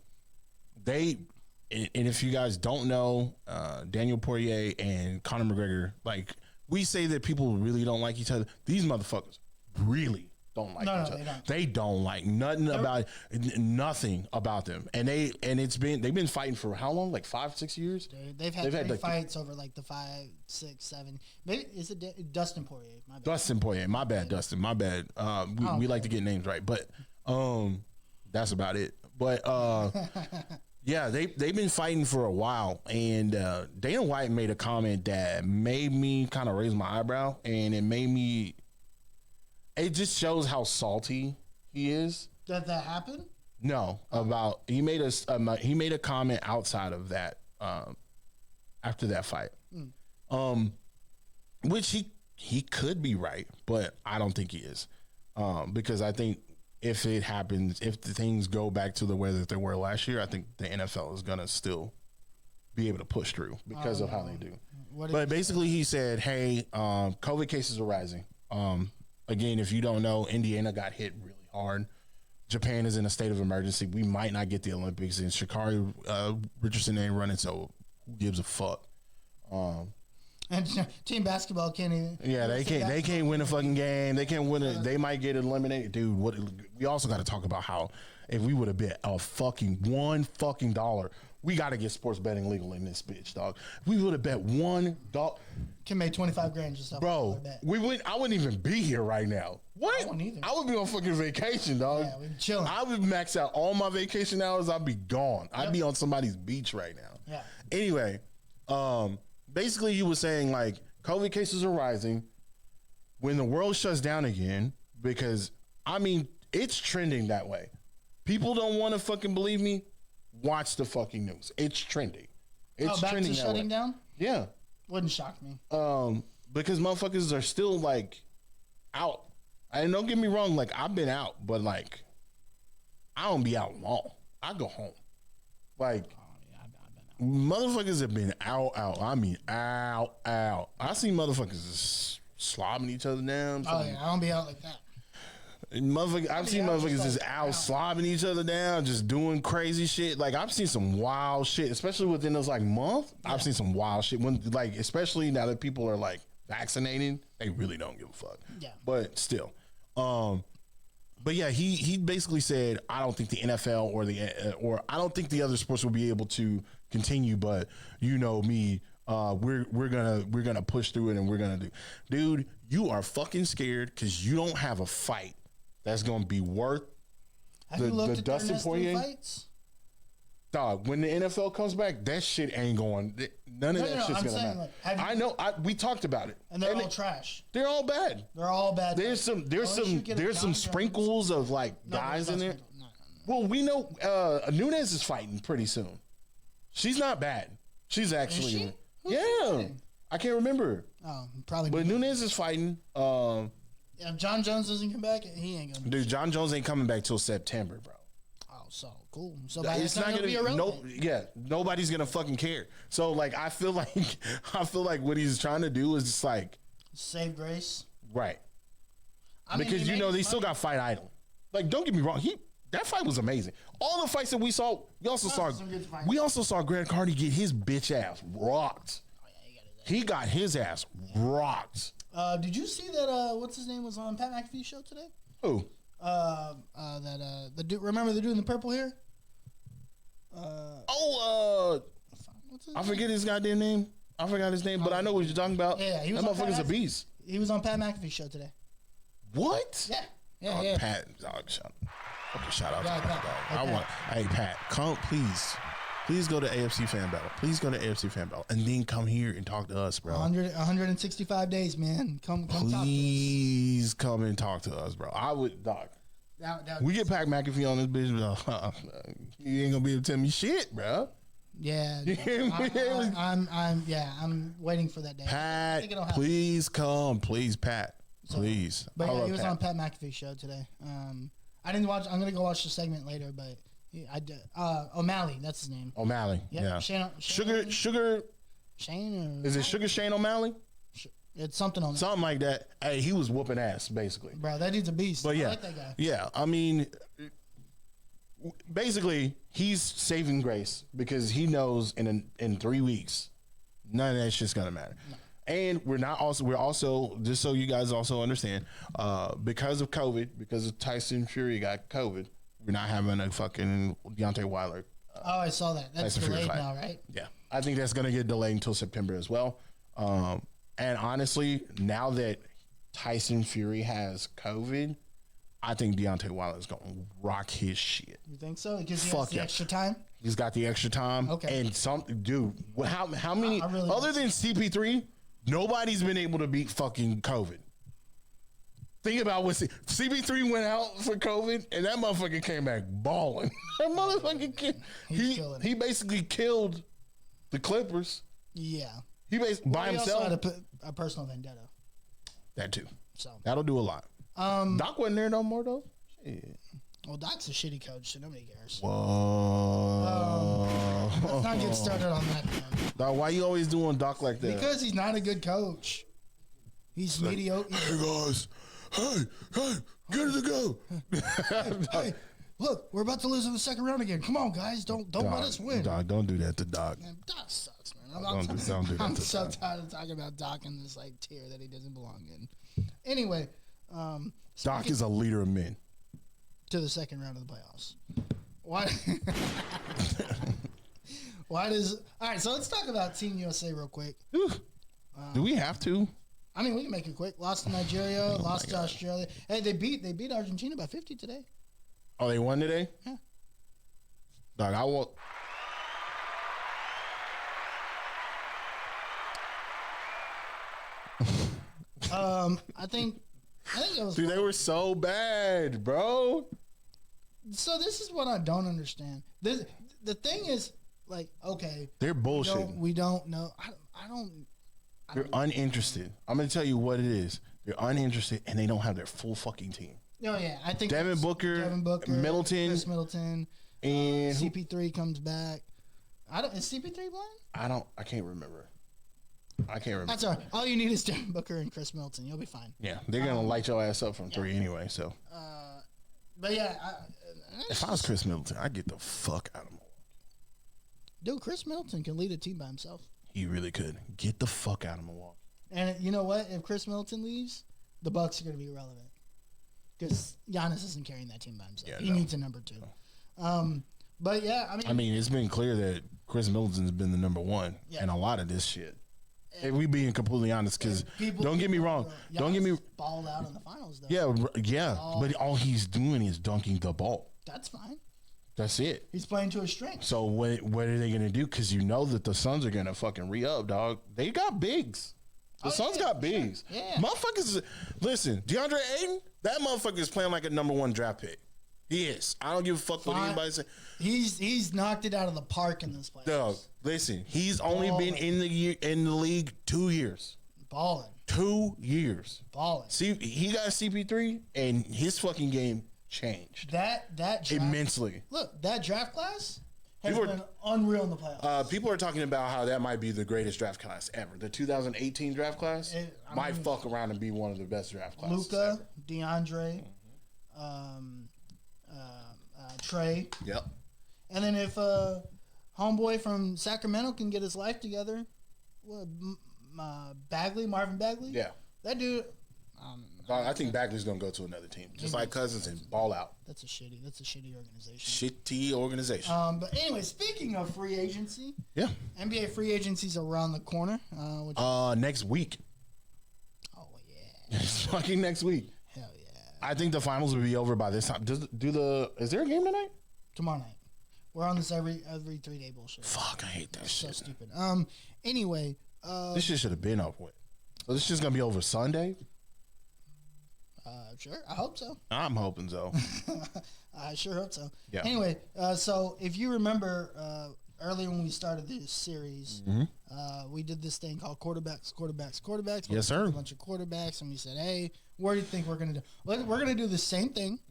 if you guys don't know, Daniel Poirier and Conor McGregor, like, we say that people really don't like each other. These motherfuckers really don't like each other. They don't like nothing about them. And they've been fighting for how long? Like 5-6 years? Dude, they've had fights over like the 5, 6, 7. Maybe is it Dustin Poirier? My bad. Dustin Poirier. My bad, Dustin. My bad. We like to get names right, but that's about it. But yeah, they've been fighting for a while, and Dana White made a comment that made me kind of raise my eyebrow, and it just shows how salty he is. Did that happen? No, he made a comment outside of that after that fight, which he could be right, but I don't think he is, because I think if it happens, if the things go back to the way that they were last year, I think the NFL is gonna still be able to push through because of how they do. But basically, he said, "Hey, COVID cases are rising." Again, if you don't know, Indiana got hit really hard. Japan is in a state of emergency. We might not get the Olympics, and Sha'Carri Richardson ain't running, so who gives a fuck? And team basketball can't even. Yeah, they can't win a fucking game. They can't win it. They might get eliminated, dude. We also got to talk about how if we would have bet a fucking $1, we got to get sports betting legal in this bitch, dog. If we would have bet $1. Can make $25,000 just off. Bro, I wouldn't even be here right now. What? I wouldn't either. I would be on fucking vacation, dog. Yeah, we'd be chilling. I would max out all my vacation hours. I'd be gone. I'd be on somebody's beach right now. Yeah. Anyway, Basically, he was saying like COVID cases are rising when the world shuts down again because I mean it's trending that way. People don't want to fucking believe me. Watch the fucking news. It's trending. It's back trending to that shutting way. down? Yeah. Wouldn't shock me. Because motherfuckers are still like out. And don't get me wrong, like I've been out, but like I don't be out long. I go home. Like motherfuckers have been out. I mean out. I see motherfuckers just slobbing each other down. Oh yeah, I don't be out like that. I've seen motherfuckers just out slobbing each other down, just doing crazy shit. Like I've seen some wild shit, especially within those like month. Yeah. I've seen some wild shit when like, especially now that people are like vaccinated, they really don't give a fuck. Yeah. But still, but yeah, he basically said, I don't think the NFL or I don't think the other sports will be able to continue. But you know me, we're gonna push through it and we're gonna do. Dude, you are fucking scared because you don't have a fight that's gonna be worth the Dustin Poirier fights. Dog, when the NFL comes back, that shit ain't going. None of that shit's gonna matter. Like, I know. We talked about it, and they're all trash. They're all bad. They're all bad. There's some sprinkles of like guys in there. No. Well, we know Nunes is fighting pretty soon. She's not bad. She's actually. Is she? Yeah, I can't remember. Oh, probably. But Nunes is fighting. Yeah, if John Jones doesn't come back, he ain't gonna. Dude, John Jones ain't coming back till September, bro. Oh, so cool. So it's not gonna be irrelevant. Nobody's gonna fucking care. So like, I feel like what he's trying to do is just like save Grace, right? Because you know they still got Fight Idol. Like, don't get me wrong, that fight was amazing. All the fights that we saw, we also saw Greg Hardy get his bitch ass rocked. Oh, yeah, he got his ass rocked. Did you see that? What's his name was on Pat McAfee's show today? Who? The dude. Remember the dude in the purple hair? I forget his goddamn name. I forgot his name, but I know what you're talking about. Yeah, he was. That motherfucker's a beast. He was on Pat McAfee's show today. What? Yeah. Pat, dog, shout out to Pat, dog. Hey Pat, come please go to AFC Fan Battle. Please go to AFC Fan Battle, and then come here and talk to us, bro. 165 days, man. Come please talk to us. Come and talk to us, bro. I would, dog. We get Pat McAfee on this bitch, he ain't gonna be able to tell me shit, bro. Yeah, I'm waiting for that day. Pat, please come, please, Pat, please. But yeah, he was on Pat McAfee's show today. I didn't watch. I'm gonna go watch the segment later, but I did. O'Malley, that's his name. O'Malley, yeah. Sugar. Shane. Is it Sugar Shane O'Malley? It's something on something like that. Hey, he was whooping ass basically. Bro, that dude's a beast. But yeah, I like that guy. Yeah, I mean, basically, he's saving grace because he knows in 3 weeks, none of that shit's gonna matter. No. And we're also just so you guys also understand, because of COVID, because of Tyson Fury got COVID, we're not having a fucking Deontay Wilder. I saw that. That's delayed now, right? Yeah, I think that's gonna get delayed until September as well. And honestly, now that Tyson Fury has COVID, I think Deontay Wilder is gonna rock his shit. You think so? Because he has the extra time. He's got the extra time. Okay. And how many other than CP3? Nobody's been able to beat fucking COVID. Think about what CP3 went out for COVID, and that motherfucker came back balling. That motherfucker, he basically killed the Clippers. Yeah. He basically by himself. He also had a personal vendetta. That too. So that'll do a lot. Doc wasn't there no more though. Shit. Well, Doc's a shitty coach, so nobody cares. Whoa. Let's not get started on that. Doc, why you always doing Doc like that? Because he's not a good coach. He's mediocre. Hey guys, hey, get it to go. hey, look, we're about to lose in the second round again. Come on, guys, don't let us win. Doc, don't do that to Doc. Man, Doc sucks, man. Don't do that I'm to so Doc. tired of talking about Doc in this like tier that he doesn't belong in. Anyway, Doc is a leader of men. To the second round of the playoffs. Why? Why does? All right, so let's talk about Team USA real quick. Do we have to? I mean, we can make it quick. Lost to Nigeria, lost to Australia. Hey, they beat Argentina by 50 today. Oh, they won today? Yeah. Dog, I want. I think it was. Dude, they were so bad, bro. So this is what I don't understand. The thing is, like, okay, They're bullshit. we don't know. I don't. They're uninterested. I'm gonna tell you what it is. They're uninterested, and they don't have their full fucking team. Oh yeah, I think Devin Booker, Middleton, Chris Middleton, and CP3 comes back. Is CP3 playing? I can't remember. That's all right. All you need is Devin Booker and Chris Middleton. You'll be fine. Yeah, they're gonna light your ass up from three anyway. So, But yeah, if I was Chris Middleton, I'd get the fuck out of Milwaukee. Dude, Chris Middleton can lead a team by himself. He really could. Get the fuck out of Milwaukee. And you know what? If Chris Middleton leaves, the Bucks are going to be irrelevant because Giannis isn't carrying that team by himself. Yeah, he needs a number 2. But yeah, I mean, it's been clear that Chris Middleton's been the number one in a lot of this shit. If we being completely honest, because don't get me wrong, balled out in the finals though. Yeah, but all he's doing is dunking the ball. That's fine. That's it. He's playing to his strength. So what are they gonna do? Because you know that the Suns are gonna fucking re-up, dog. They got bigs. The Suns got bigs. Sure. Yeah. Motherfuckers, listen, DeAndre Ayton, that motherfucker is playing like a number 1 draft pick. He is. I don't give a fuck what anybody say. He's knocked it out of the park in this place. Dog, listen, he's only been in the league 2 years. Balling. 2 years. Balling. See, he got CP3, and his fucking game changed. That draft, immensely. Look, that draft class has been unreal in the playoffs. People are talking about how that might be the greatest draft class ever. The 2018 draft class might fuck around and be one of the best draft classes. Luka, DeAndre, Trey. Yep. And then if homeboy from Sacramento can get his life together, Marvin Bagley. Yeah. That dude. I think Bagley's gonna go to another team, just like Cousins, and ball out. That's a shitty organization. Shitty organization. But anyway, speaking of free agency, yeah, NBA free agency's around the corner. Next week. Oh yeah. It's fucking next week. Hell yeah. I think the finals will be over by this time. Is there a game tonight? Tomorrow night. We're on this every 3-day bullshit. Fuck, I hate that shit. So stupid. Anyway. This shit should have been over with. So this shit's gonna be over Sunday. Sure, I hope so. I'm hoping so. I sure hope so. Yeah. Anyway, so if you remember earlier when we started this series, we did this thing called quarterbacks. Yes, sir. A bunch of quarterbacks, and we said, hey, what do you think we're going to do? We're going to do the same thing.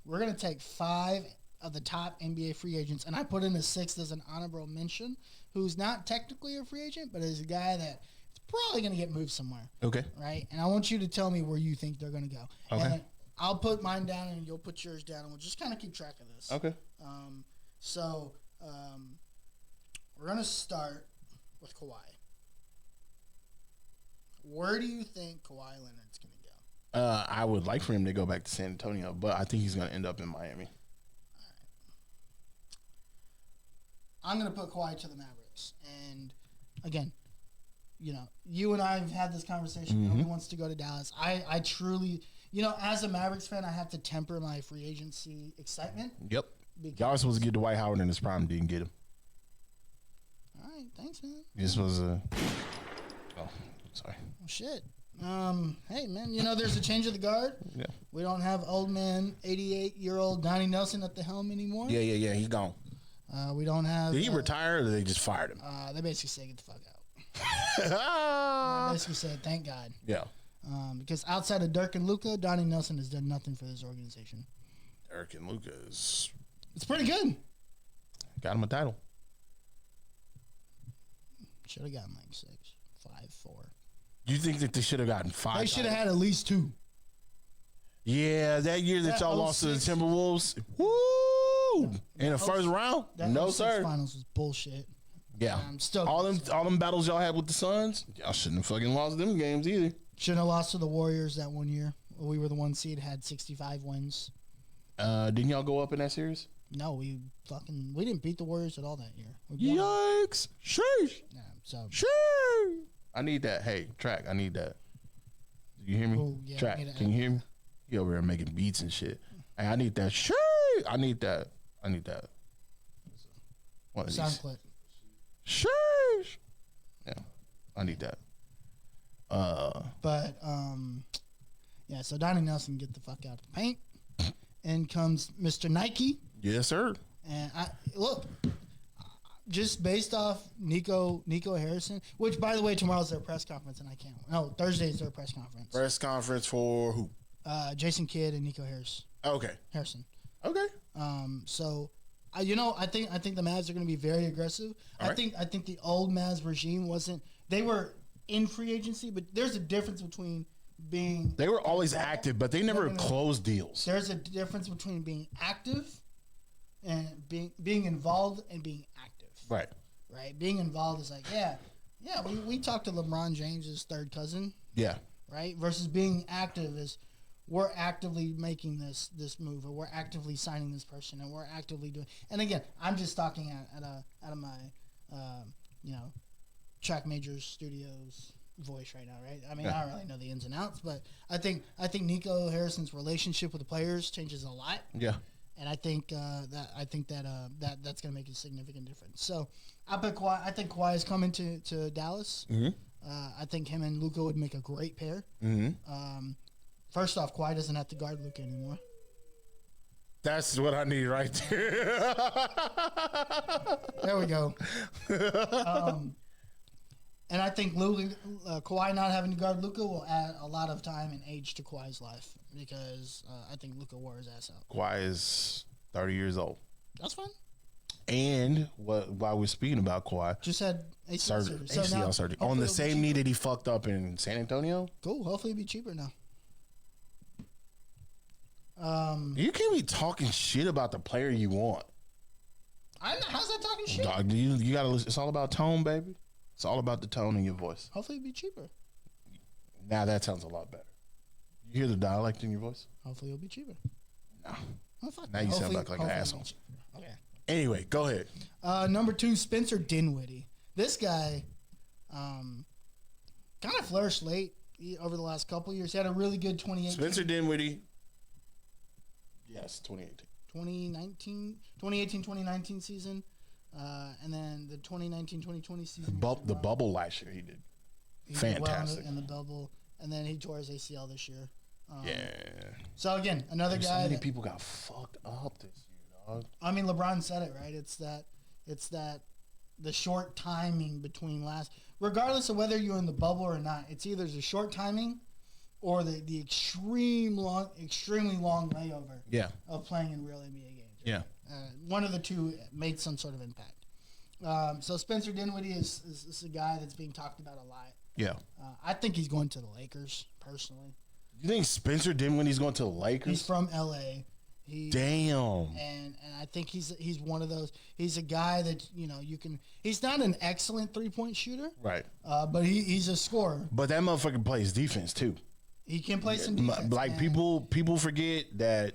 We're going to take 5 of the top NBA free agents, and I put in a 6th as an honorable mention, who's not technically a free agent, but is a guy that probably going to get moved somewhere. Okay. Right? And I want you to tell me where you think they're going to go. Okay. And I'll put mine down and you'll put yours down, and we'll just kind of keep track of this. Okay. We're going to start with Kawhi. Where do you think Kawhi Leonard's going to go? I would like for him to go back to San Antonio, but I think he's going to end up in Miami. All right. I'm going to put Kawhi to the Mavericks. And, again, you and I have had this conversation. Nobody wants to go to Dallas. I truly, as a Mavericks fan, I have to temper my free agency excitement. Yep. Y'all were supposed to get Dwight Howard in his prime, didn't get him. All right, thanks, man. This was sorry. Oh, shit. Hey, man, there's a change of the guard. Yeah. We don't have old man, 88-year-old Donnie Nelson at the helm anymore. Yeah. He's gone. We don't have. Did he retire, or they just fired him? They basically said, get the fuck out. I basically said, thank God. Yeah. Because outside of Dirk and Luka, Donnie Nelson has done nothing for this organization. Dirk and Luka it's pretty good. Got him a title. Should have gotten like 6, 5, 4. You think that they should have gotten 5? They should have had at least 2. Yeah, that year that y'all lost to the Timberwolves. Woo! In the first round? No, sir. Finals was bullshit. Yeah. All them battles y'all had with the Suns, y'all shouldn't have fucking lost them games either. Shouldn't have lost to the Warriors that one year. We were the 1 seed, had 65 wins. Didn't y'all go up in that series? No, we didn't beat the Warriors at all that year. Yikes! Sheesh! Yeah, so sheesh! I need that. Hey, track. I need that. Do you hear me? Oh, yeah, track. Can you hear me? You over there making beats and shit. Hey, I need that. Sheesh! I need that. One of sound these. clip. Sheesh! Yeah, I need that. But yeah. So Donnie Nelson get the fuck out of the paint. In comes Mr. Nike. Yes, sir. And look, just based off Nico Harrison, which by the way, tomorrow's their press conference, and I can't. No, Thursday's their press conference. Press conference for who? Jason Kidd and Nico Harrison. Okay. So, I think the Mavs are going to be very aggressive. I think the old Mavs regime wasn't. They were in free agency, but there's a difference between being. They were always active, but they never closed deals. There's a difference between being active and being involved and being active. Right. Right. Being involved is like, yeah. We talked to LeBron James's third cousin. Yeah. Right. Versus being active is we're actively making this move, or we're actively signing this person, and we're actively doing. And again, I'm just talking out of my Track Majors Studios voice right now, right? I mean, I don't really know the ins and outs, but I think Nico Harrison's relationship with the players changes a lot. Yeah. And I think that's going to make a significant difference. So I pick Kawhi. I think Kawhi is coming to Dallas. Mm-hmm. I think him and Luka would make a great pair. Mm-hmm. First off, Kawhi doesn't have to guard Luka anymore. That's what I need right there. There we go. And I think Kawhi not having to guard Luka will add a lot of time and age to Kawhi's life, because I think Luka wore his ass out. Kawhi is 30 years old. That's fine. And while we're speaking about Kawhi, just had ACL surgery on the same knee that he fucked up in San Antonio. Cool. Hopefully, it'll be cheaper now. You can't be talking shit about the player you want. How's that talking shit? Dog, you gotta listen. It's all about tone, baby. It's all about the tone in your voice. Hopefully, it'll be cheaper. Now that sounds a lot better. You hear the dialect in your voice? Hopefully, it'll be cheaper. No. Oh, fuck Now you sound like an asshole. Okay. Anyway, go ahead. Number 2, Spencer Dinwiddie. This guy kind of flourished late over the last couple years. He had a really good 2018. Spencer Dinwiddie. Yes, 2018. 2019 season. And then the 2019-2020 season. The bubble last year he did. Fantastic. Did well in the bubble. And then he tore his ACL this year. Yeah. So, again, another guy. So many people got fucked up this year, dog. I mean, LeBron said it, right? It's that the short timing between regardless of whether you're in the bubble or not, it's either the short timing or the extremely long layover of playing in real NBA games. Right? Yeah. One of the two made some sort of impact. So Spencer Dinwiddie is a guy that's being talked about a lot. Yeah. I think he's going to the Lakers, personally. You think Spencer Dinwiddie's going to the Lakers? He's from L.A. Damn. And I think he's one of those. He's a guy that you can. He's not an excellent 3-point shooter, right? But he's a scorer. But that motherfucker plays defense too. He can play some defense. Like people forget that.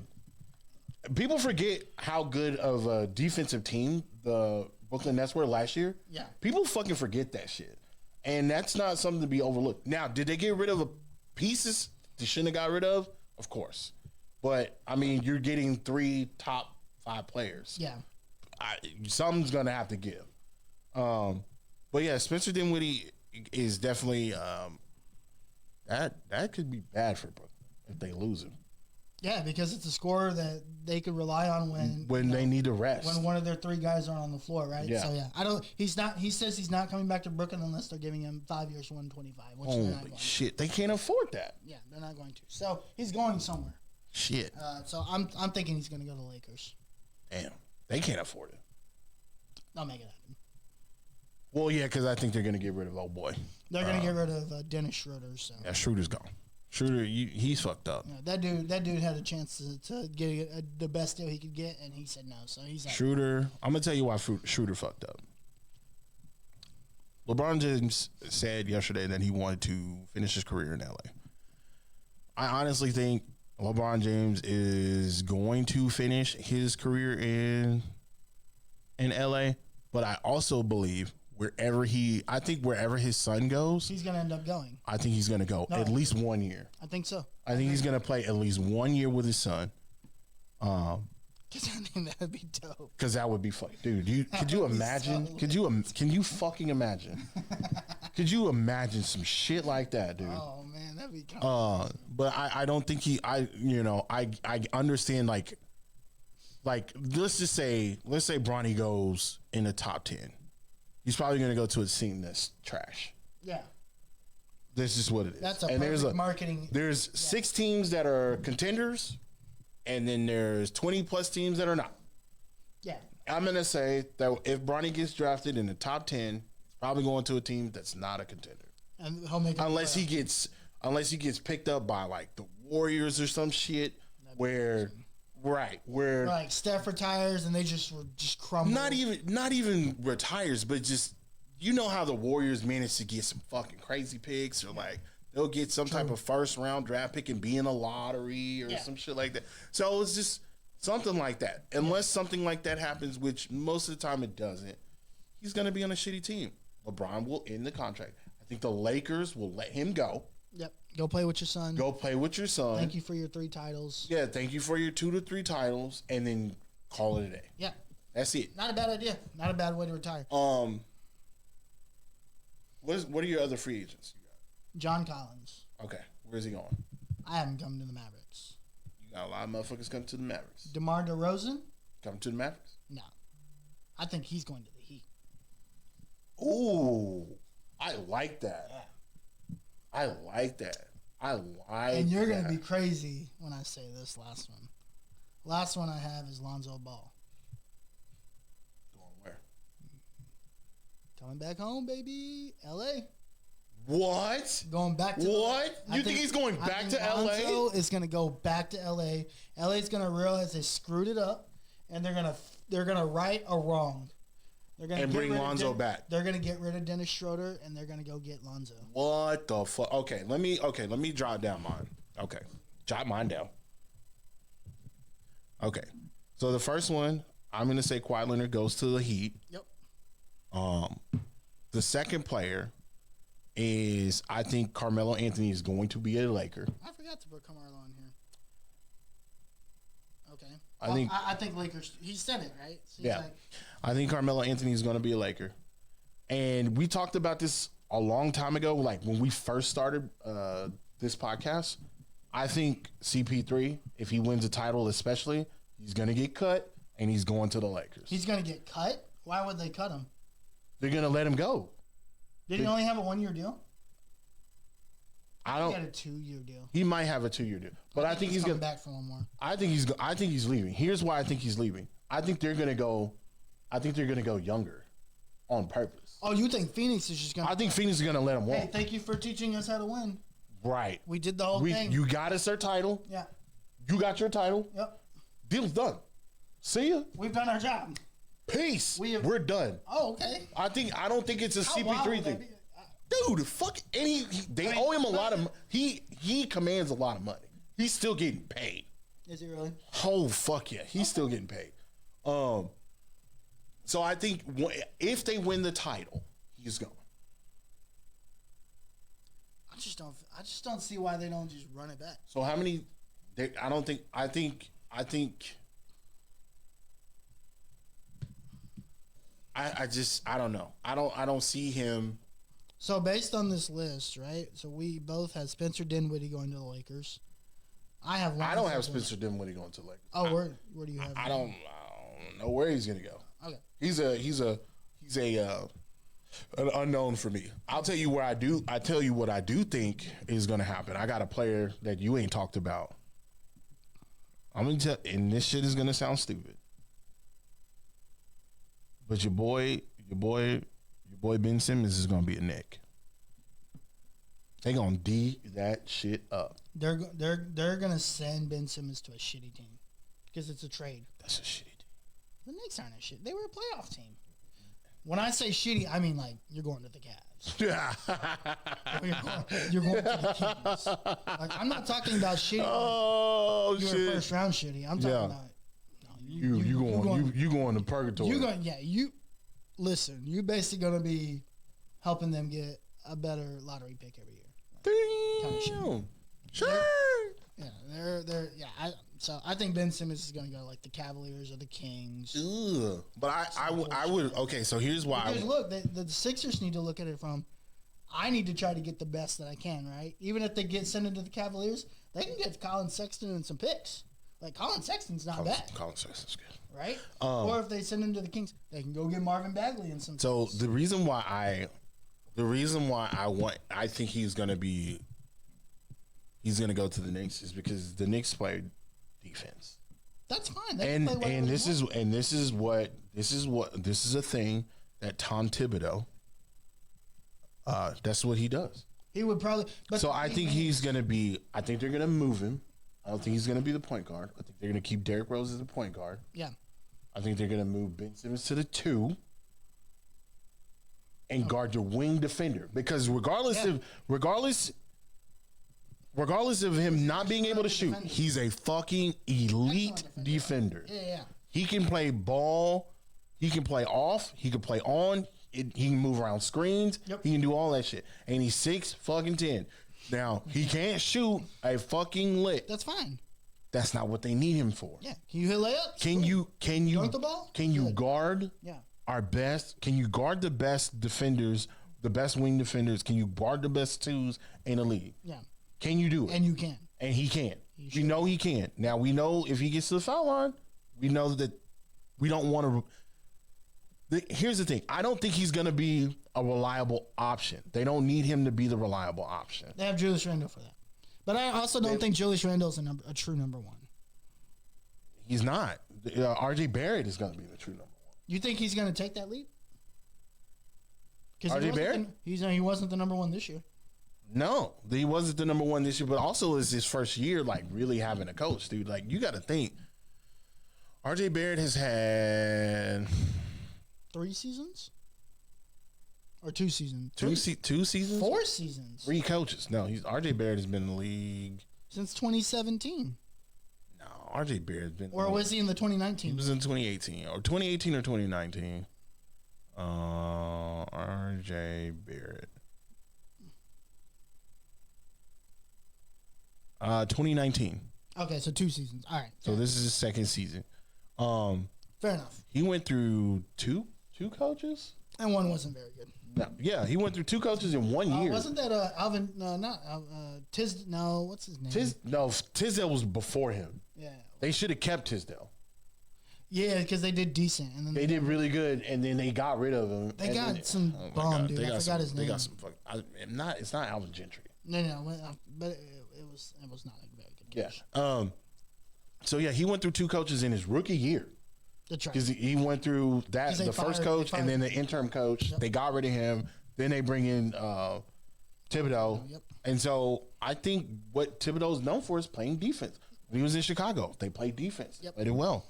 People forget how good of a defensive team the Brooklyn Nets were last year. Yeah. People fucking forget that shit, and that's not something to be overlooked. Now, did they get rid of pieces they shouldn't have got rid of? Of course. But, I mean, you're getting 3 top 5 players. Yeah. Something's going to have to give. But, yeah, Spencer Dinwiddie is definitely that could be bad for Brooklyn if they lose him. Yeah, because it's a scorer that they could rely on when they need to rest. When one of their 3 guys aren't on the floor, right? Yeah. So, yeah. He says he's not coming back to Brooklyn unless they're giving him 5 years, 125, which they're not going to. Shit, they can't afford that. Yeah, they're not going to. So, he's going somewhere. Shit. So I'm thinking he's going to go to the Lakers. Damn, they can't afford it. They'll make it happen. Well, yeah, because I think they're going to get rid of old boy. They're going to get rid of Dennis Schroeder. So. Yeah, Schroeder's gone. Schroeder, he's fucked up. Yeah, that dude had a chance to get the best deal he could get, and he said no. So he's out. Schroeder. I'm gonna tell you why Schroeder fucked up. LeBron James said yesterday that he wanted to finish his career in LA. I honestly think LeBron James is going to finish his career in LA, but I also believe wherever his son goes, he's going to end up going. I think he's going to go at least 1 year. I think so. I think he's going to play at least 1 year with his son. Because I think that would be dope. Because that would be funny, dude. Could you imagine? Can you fucking imagine? Could you imagine some shit like that, dude? Oh man, that'd be kind of But I don't think I understand like let's say Bronny goes in the top 10. He's probably going to go to a team that's trash. yeah. This is what it is. That's a and perfect marketing. There's 6 teams that are contenders, and then there's 20 plus teams that are not. Yeah. I'm going to say that if Bronny gets drafted in the top 10, he's probably going to a team that's not a contender. And he'll make it Unless he gets picked up by like the Warriors or some shit where like Steph retires and they just crumble. not even retires, but just you know how the Warriors manage to get some fucking crazy picks, or like they'll get some type of first round draft pick and be in a lottery or some shit like that. So it's just something like that. Unless something like that happens, which most of the time it doesn't, he's gonna be on a shitty team. LeBron will end the contract. I think the Lakers will let him go. Yep. Go play with your son. Go play with your son. Thank you for your 3 titles. Yeah, thank you for your 2 to 3 titles, and then call it a day. Yeah. That's it. Not a bad idea. Not a bad way to retire. What are your other free agents you got? John Collins. Okay, where's he going? I haven't come to the Mavericks. You got a lot of motherfuckers coming to the Mavericks. DeMar DeRozan? Coming to the Mavericks? No. I think he's going to the Heat. Ooh, I like that. Yeah. I like that. And you're going to be crazy when I say this last one. Last one I have is Lonzo Ball. Going where? Coming back home, baby. L.A. What? Going back to what? You think he's going back to L.A.? Lonzo is going to go back to L.A. L.A.'s going to realize they screwed it up, and they're gonna right a wrong. They're gonna bring Lonzo back. They're gonna get rid of Dennis Schroeder, and they're gonna go get Lonzo. What the fuck? Okay, let me jot down mine. Okay, jot mine down. Okay, so the first one, I'm gonna say Kawhi Leonard goes to the Heat. Yep. The second player is, I think Carmelo Anthony is going to be a Laker. I forgot to put Carmelo on here. Okay. I think Lakers. He said it right. So yeah. I think Carmelo Anthony is going to be a Laker. And we talked about this a long time ago, like when we first started this podcast. I think CP3, if he wins a title especially, he's going to get cut, and he's going to the Lakers. He's going to get cut? Why would they cut him? They're going to let him go. Did he only have a 1-year deal? I don't. He had a 2-year deal. He might have a 2-year deal, but I think he's coming going back for one more. I think he's leaving. Here's why I think he's leaving. I think they're going to go younger on purpose. Oh, you think Phoenix is just going to... I think Phoenix is going to let him walk. Hey, thank you for teaching us how to win. Right. We did the whole thing. You got us our title. Yeah. You got your title. Yep. Deal's done. See ya. We've done our job. Peace. We're done. Oh, okay. I don't think it's a CP3 thing. Dude, fuck they owe him a lot of he commands a lot of money. He's still getting paid. Is he really? Oh fuck yeah. He's still getting paid. So I think if they win the title, he's gone. I just don't see why they don't just run it back. So how many I think I don't know. I don't see him. So based on this list, right? So we both have Spencer Dinwiddie going to the Lakers. I don't have Spencer Dinwiddie going to the Lakers. Oh, where do you have him? I don't know where he's gonna go. Okay. He's an unknown for me. I'll tell you I tell you what I do think is gonna happen. I got a player that you ain't talked about. I'm gonna tell, and this shit is gonna sound stupid, but your boy Ben Simmons is gonna be a Knick. They gonna D that shit up. They're gonna send Ben Simmons to a shitty team because it's a trade. That's a shitty team. The Knicks aren't a shit. They were a playoff team. When I say shitty, I mean like you're going to the Cavs. Yeah. You're going to the Kings. Like, I'm not talking about shitty. Oh you shit. were first round shitty. I'm talking about you going to purgatory. You listen. You basically gonna be helping them get a better lottery pick every year. Damn. Sure. So I think Ben Simmons is gonna go like the Cavaliers or the Kings. Ugh. But I would. Okay, so here's why. Because look, the Sixers need to look at it from I need to try to get the best that I can, right? Even if they get sent into the Cavaliers, they can get Colin Sexton and some picks. Like, Colin Sexton's not bad. Colin Sexton's good. Right? Or if they send him to the Kings, they can go get Marvin Bagley and some So picks. the reason why I think he's gonna go to the Knicks is because the Knicks play defense. That's fine. They can play whatever And they this want. is a thing that Tom Thibodeau. That's what he does. He would probably. But So I think he's gonna be. I think they're gonna move him. I don't think he's gonna be the point guard. I think they're gonna keep Derrick Rose as the point guard. Yeah. I think they're gonna move Ben Simmons to the 2 and guard your wing defender because regardless of him not being able to shoot, he's a fucking elite defender. Yeah. He can play ball. He can play off. He can play on. He can move around screens. Yep. He can do all that shit. And he's 6'10". Now, he can't shoot a fucking lick. That's fine. That's not what they need him for. Yeah. Can you hit layups? Can you Dunk the ball? Can you Good. guard Yeah. our best? Can you guard the best defenders, the best wing defenders? Can you guard the best twos in the league? Yeah. Can you do it? And you can. And he can. We know he can. Now we know if he gets to the foul line, we know that we don't want to. Here's the thing. I don't think he's going to be a reliable option. They don't need him to be the reliable option. They have Julius Randle for that. But I also don't think Julius Randle is a true number one. He's not. RJ Barrett is going to be the true number one. You think he's going to take that leap? RJ Barrett? He wasn't the number one this year. No, he wasn't the number one this year, but also is his first year, like, really having a coach, dude. Like, you got to think. RJ Barrett has had 3 seasons? Or 2 seasons? 2 seasons? 4 seasons. 3 coaches. No, RJ Barrett has been in the league. Since 2017. No, RJ Barrett has been. Or was he in the 2019? He was in 2018 or 2019. RJ Barrett. 2019. Okay, so 2 seasons. All right. So this is his second season. Fair enough. He went through two coaches. And one wasn't very good. No, yeah, he went through 2 coaches in 1 year. Wasn't that Alvin? No, not No, what's his name? Tisdale was before him. Yeah. They should have kept Tisdale. Yeah, because they did decent, and then They did really good, and then they got rid of him. They got some bum, dude. I forgot his name. They got some fuck. It's not Alvin Gentry. No, but it was not a very good coach. Yeah. So yeah, he went through 2 coaches in his rookie year. That's right. Because he went through that, the first coach, and then the interim coach. Yep. They got rid of him. Then they bring in Thibodeau. Yep. And so I think what Thibodeau is known for is playing defense. When he was in Chicago, they played defense. Yep. Played it well.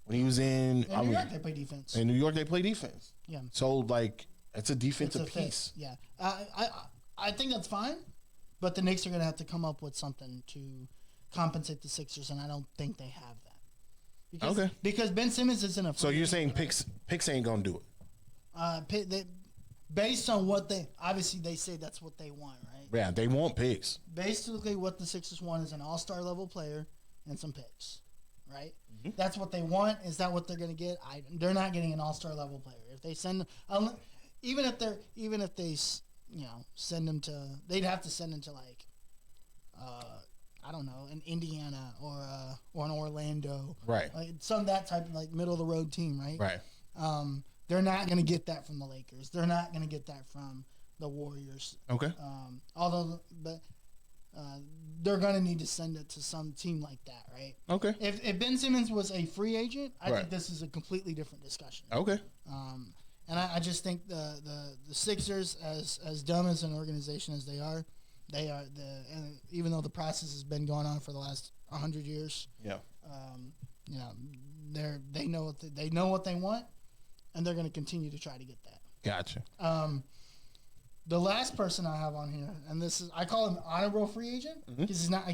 When he was in New York, they play defense. In New York, they play defense. Yeah. So like, it's a defensive piece. Yeah. I think that's fine, but the Knicks are going to have to come up with something to compensate the Sixers, and I don't think they have that. Because Ben Simmons isn't a. So you're saying picks ain't gonna do it? Based on what they say that's what they want, right? Yeah, they want picks. Basically, what the Sixers want is an all-star level player and some picks, right? Mm-hmm. That's what they want. Is that what they're going to get? They're not getting an all-star level player. If they send, even if they send them to, they'd have to send them to like, I don't know, an Indiana or an Orlando, right? Like that type of like middle of the road team, right? Right. They're not going to get that from the Lakers. They're not going to get that from the Warriors. Okay. They're going to need to send it to some team like that, right? Okay. If Ben Simmons was a free agent, I Right. think this is a completely different discussion. Okay. And I just think the Sixers, as dumb as an organization as they are, and even though the process has been going on for the last 100 years, yeah, they know what they want, and they're going to continue to try to get that. Gotcha. The last person I have on here, and this is, I call him honorable free agent because he's not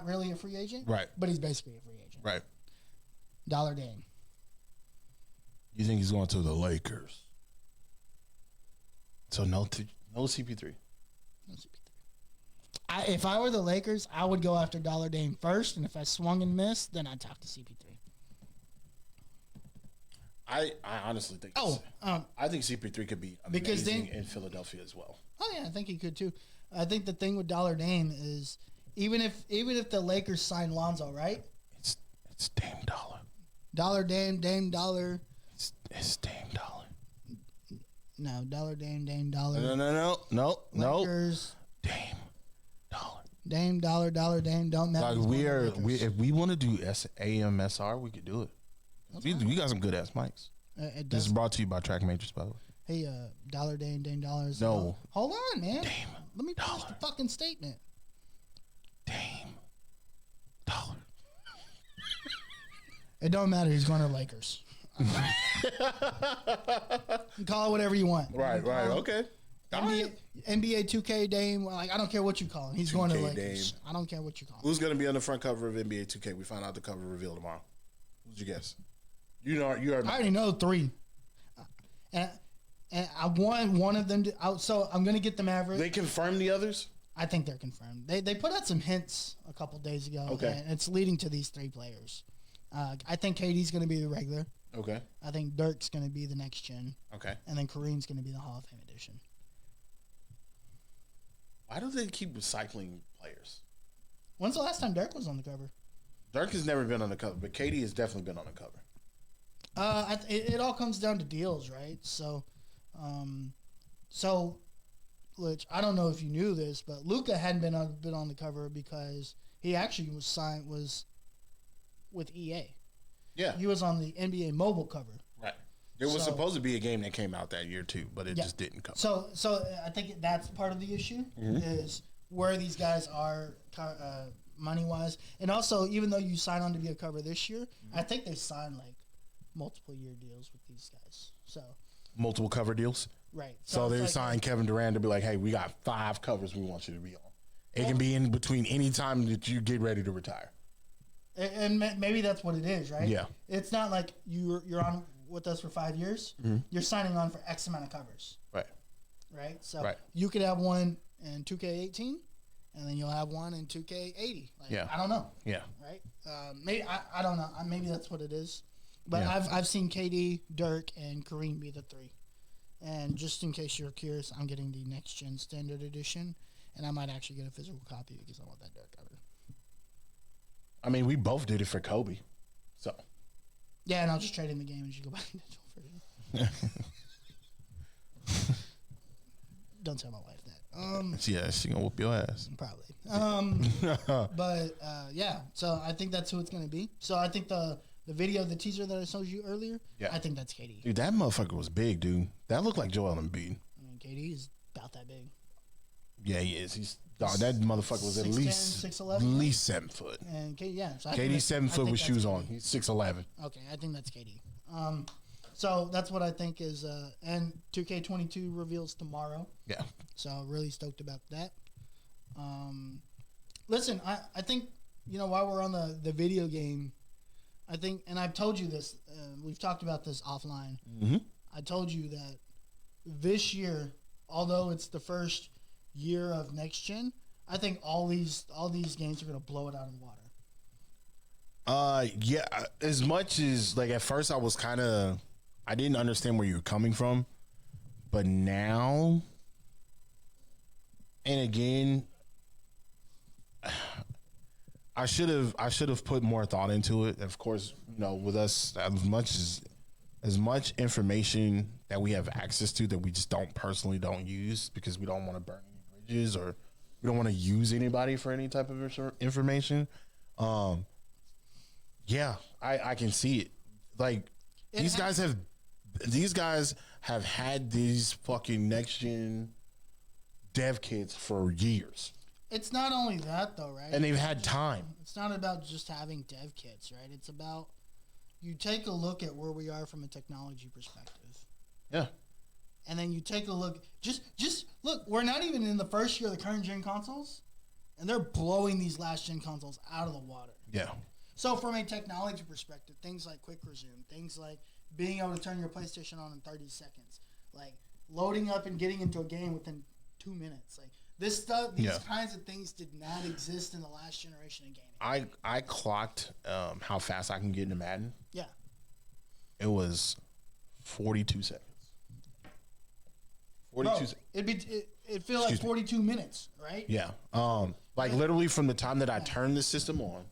really a free agent, right? But he's basically a free agent, right? Dollar Dame. You think he's going to the Lakers? So no CP3. No CP3. If I were the Lakers, I would go after Dollar Dame first, and if I swung and missed, then I'd talk to CP3. I honestly think. I think CP3 could be amazing in Philadelphia as well. Oh yeah, I think he could too. I think the thing with Dollar Dame is even if the Lakers sign Lonzo, right? It's Dame Dollar. Dollar Dame Dollar. It's Dame Dollar. No, Dollar Dame Dollar. No. Lakers. Dame Dollar. Dame Dollar Dame. Don't matter. Like if we want to do AMSR, we could do it. We got some good ass mics. This is brought to you by Track Matrix, by the way. Hey, Dollar Dame Dollars. No. Hold on, man. Dame Let me finish Dollar. the fucking statement. Dame Dollar. It don't matter. He's going to Lakers. You call it whatever you want. Right. Okay. NBA 2K Dame. Like I don't care what you call him. He's going to Lakers. Dame. I don't care what you call him. Who's going to be on the front cover of NBA 2K? We find out the cover reveal tomorrow. Who'd you guess? You are. I already know 3. And I want one of them to. So I'm going to get the Mavericks. They confirmed the others? I think they're confirmed. They put out some hints a couple days ago. Okay. And it's leading to these 3 players. I think KD's going to be the regular. Okay. I think Dirk's going to be the next gen. Okay. And then Kareem's going to be the Hall of Fame edition. Why do they keep recycling players? When's the last time Dirk was on the cover? Dirk has never been on the cover, but KD has definitely been on the cover. It all comes down to deals, right? So, which I don't know if you knew this, but Luka hadn't been on the cover because he actually was with EA. Yeah. He was on the NBA mobile cover. Right. There was supposed to be a game that came out that year too, but it just didn't come. So I think that's part of the issue is where these guys are money wise, and also even though you sign on to be a cover this year, I think they signed like multiple year deals with these guys. So multiple cover deals. Right. So they signed Kevin Durant to be like, hey, we got 5 covers we want you to be on. It can be in between any time that you get ready to retire. And maybe that's what it is, right? Yeah. It's not like you're on with us for 5 years. You're signing on for X amount of covers. Right. Right. So you could have one in 2K18, and then you'll have one in 2K80. Like, I don't know. Yeah. Right. Maybe I don't know. Maybe that's what it is. But I've seen KD, Dirk, and Kareem be the 3. And just in case you're curious, I'm getting the next gen standard edition, and I might actually get a physical copy because I want that Dirk cover. I mean, we both did it for Kobe, so. Yeah, and I'll just trade in the game and you go buy a digital version. Don't tell my wife that. Yeah, she gonna whoop your ass. Probably. But yeah, so I think that's who it's gonna be. So I think the video, the teaser that I showed you earlier, I think that's KD. Dude, that motherfucker was big, dude. That looked like Joel Embiid. I mean, KD is about that big. Yeah, he is. He's that motherfucker was 6'10", at least 6'11", at least 7 foot. And so KD's 7 foot with shoes on. He's 6'11". Okay, I think that's KD. So that's what I think is. And 2K22 reveals tomorrow. Yeah. So really stoked about that. Listen, I think while we're on the video game, I think, and I've told you this. We've talked about this offline. Mm-hmm. I told you that this year, although it's the first year of next gen, I think all these games are gonna blow it out of the water. Yeah. As much as like at first I didn't understand where you were coming from, but now, and again, I should have put more thought into it. Of course, with us, as much information that we have access to that we just don't use because we don't want to burn any bridges or we don't want to use anybody for any type of information. Yeah, I can see it. Like these guys have had these fucking next gen dev kits for years. It's not only that though, right? And they've had time. It's not about just having dev kits, right? It's about you take a look at where we are from a technology perspective. Yeah. And then you take a look. Just look. We're not even in the first year of the current gen consoles, and they're blowing these last gen consoles out of the water. Yeah. So from a technology perspective, things like quick resume, things like being able to turn your PlayStation on in 30 seconds, like loading up and getting into a game within 2 minutes, like this stuff, these kinds of things did not exist in the last generation of gaming. I clocked how fast I can get into Madden. Yeah. It was 42 seconds. Bro, 42 it'd feel like 42 minutes, right? Yeah. Like literally from the time that I turn the system on,